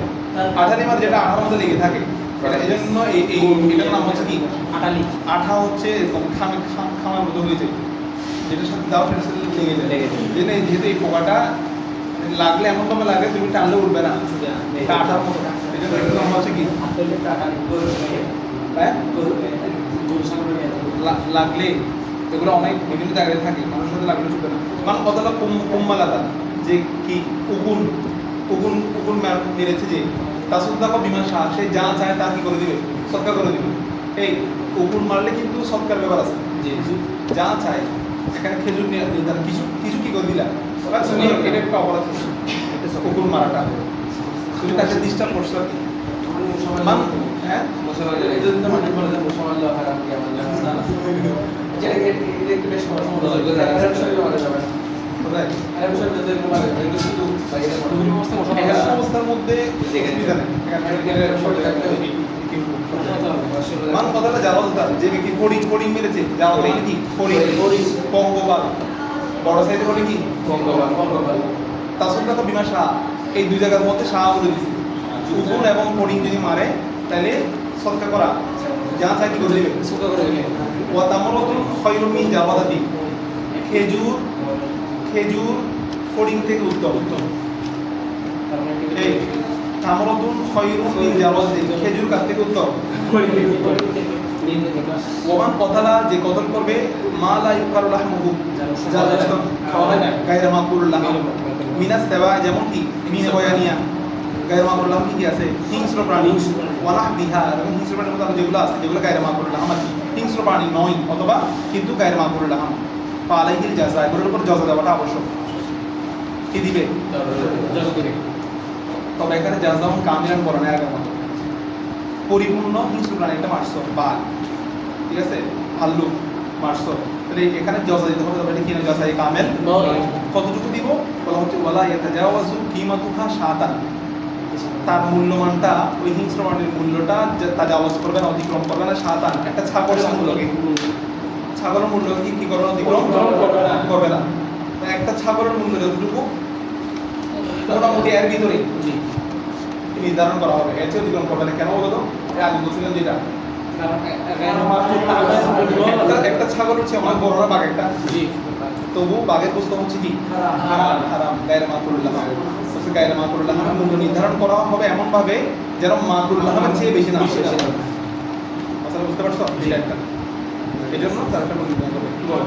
আঠালি মানে যেটা আঠার মধ্যে লেগে থাকে এই জন্য এটার নাম হচ্ছে কি আঠালি আঠা হচ্ছে খামার মতো হয়েছে যেটার সাথে দাও সেটার সাথে লেগে যায় যেহেতু এই পোকাটা লাগলে এমন ভাবে লাগে তুমি টানলে উঠবে না এটা আঠার মতো এই জন্য এটার নাম হচ্ছে কি লাগলে এগুলো অনেক বিভিন্ন জায়গায় থাকে মানুষের সাথে লাগলে চলবে না মানে কথাটা কুম্মালাদা যে কি উকুন মেরেছে যে তাসুদ্দাকা বিমান শাহ সে যা চায় তা কি করে দিবে সৎকার করে দিবে এই উকুন মারলে কিন্তু সৎকার ব্যাপার আছে যা চায় এখানে খেজুর নিয়ে কিছু কিছু কি করে দিলা এটা একটা অপরাধ উকুন মারাটা তুমি তাকে ডিস্টার্ব করছো আর কি হ্যাঁ অবস্থার মধ্যে কথাটা জালাল যে ব্যক্তি ফড়িং মেরেছে জালাল কি পঙ্গপাল বড় সাইজের বলে কি পঙ্গপাল তাসুদ্দাকা বিমা শাহ এই দুই জায়গার মধ্যে শাহ বলে দিচ্ছে উকুন এবং ফড়িং যদি মারে তাহলে সৎকার করা যা চাই কি করে দেবে সৎকার করে দেবে ওয়া তামরাতুন খায়রুম মিন জাবাদাতি খেজুর ফড়িং থেকে উত্তম এই তামরাতুন খায়রুম মিন জাবাদাতি খেজুর কাছ থেকে উত্তম ওমান কতলা যে কতল করবে মা লা ইউকারু লাহমুহু যা খাওয়া হয় না গায়রা মাকুরুল লাহম মিনাস তাবা যেমন কি মিনে বয়ানিয়া গায়রা মাকুরুল লাহম কি আছে হিংস্র প্রাণী ওয়ালাহ বিহা এবং হিংস্র প্রাণীর মধ্যে যেগুলো আছে যেগুলো গায়রা মাকুরুল লাহম আছে হিংস্র প্রাণী নয় অথবা কিন্তু গায়রা মাকুরুল লাহম পালাইহিল জাযা এগুলোর উপর জাযা দেওয়াটা আবশ্যক কি দিবে জাযা দিবে তবে এখানে জাযা কামিলান করণে আগে মত পরিপূর্ণ হিংস্র প্রাণী একটা মারছো বাঘ ঠিক আছে ভাল্লুক মারছো তাহলে এখানে জাযা দিতে হবে তবে এটা কি না জাযা কামেল কতটুকু দিব বলা হচ্ছে ওয়ালা ইয়াতাজাওয়াজু কিমাতুহা শাতান তার মূল্যমানটা ওই হিংস্র প্রাণীর মূল্যটা তাজাওয়াজ করবে না অতিক্রম করবে না শাতান একটা ছাগলের মূল্যকে ছাগলের মূল্য কি করবে না অতিক্রম করবে না একটা ছাগলের মূল্য যতটুকু মোটামুটি এর ভিতরে নির্ধারণ করা হবে এর চেয়ে অতিক্রম করবে না কেন বলতো আগে বলছিলাম যেটা একটা ছাগল হচ্ছে আমার বড় না বাঘ একটা তবু বাঘের বস্তু হচ্ছে কি হারাম গায়রে মাকুরুল্লাহ গায়রে মাকুরুল্লাহ মূল্য নির্ধারণ করা হবে এমন ভাবে যেন মাকুরুল্লাহের চেয়ে বেশি না আসলে বুঝতে পারছো এটা একটা এই জন্য তার একটা মূল্য নির্ধারণ করবে কি বল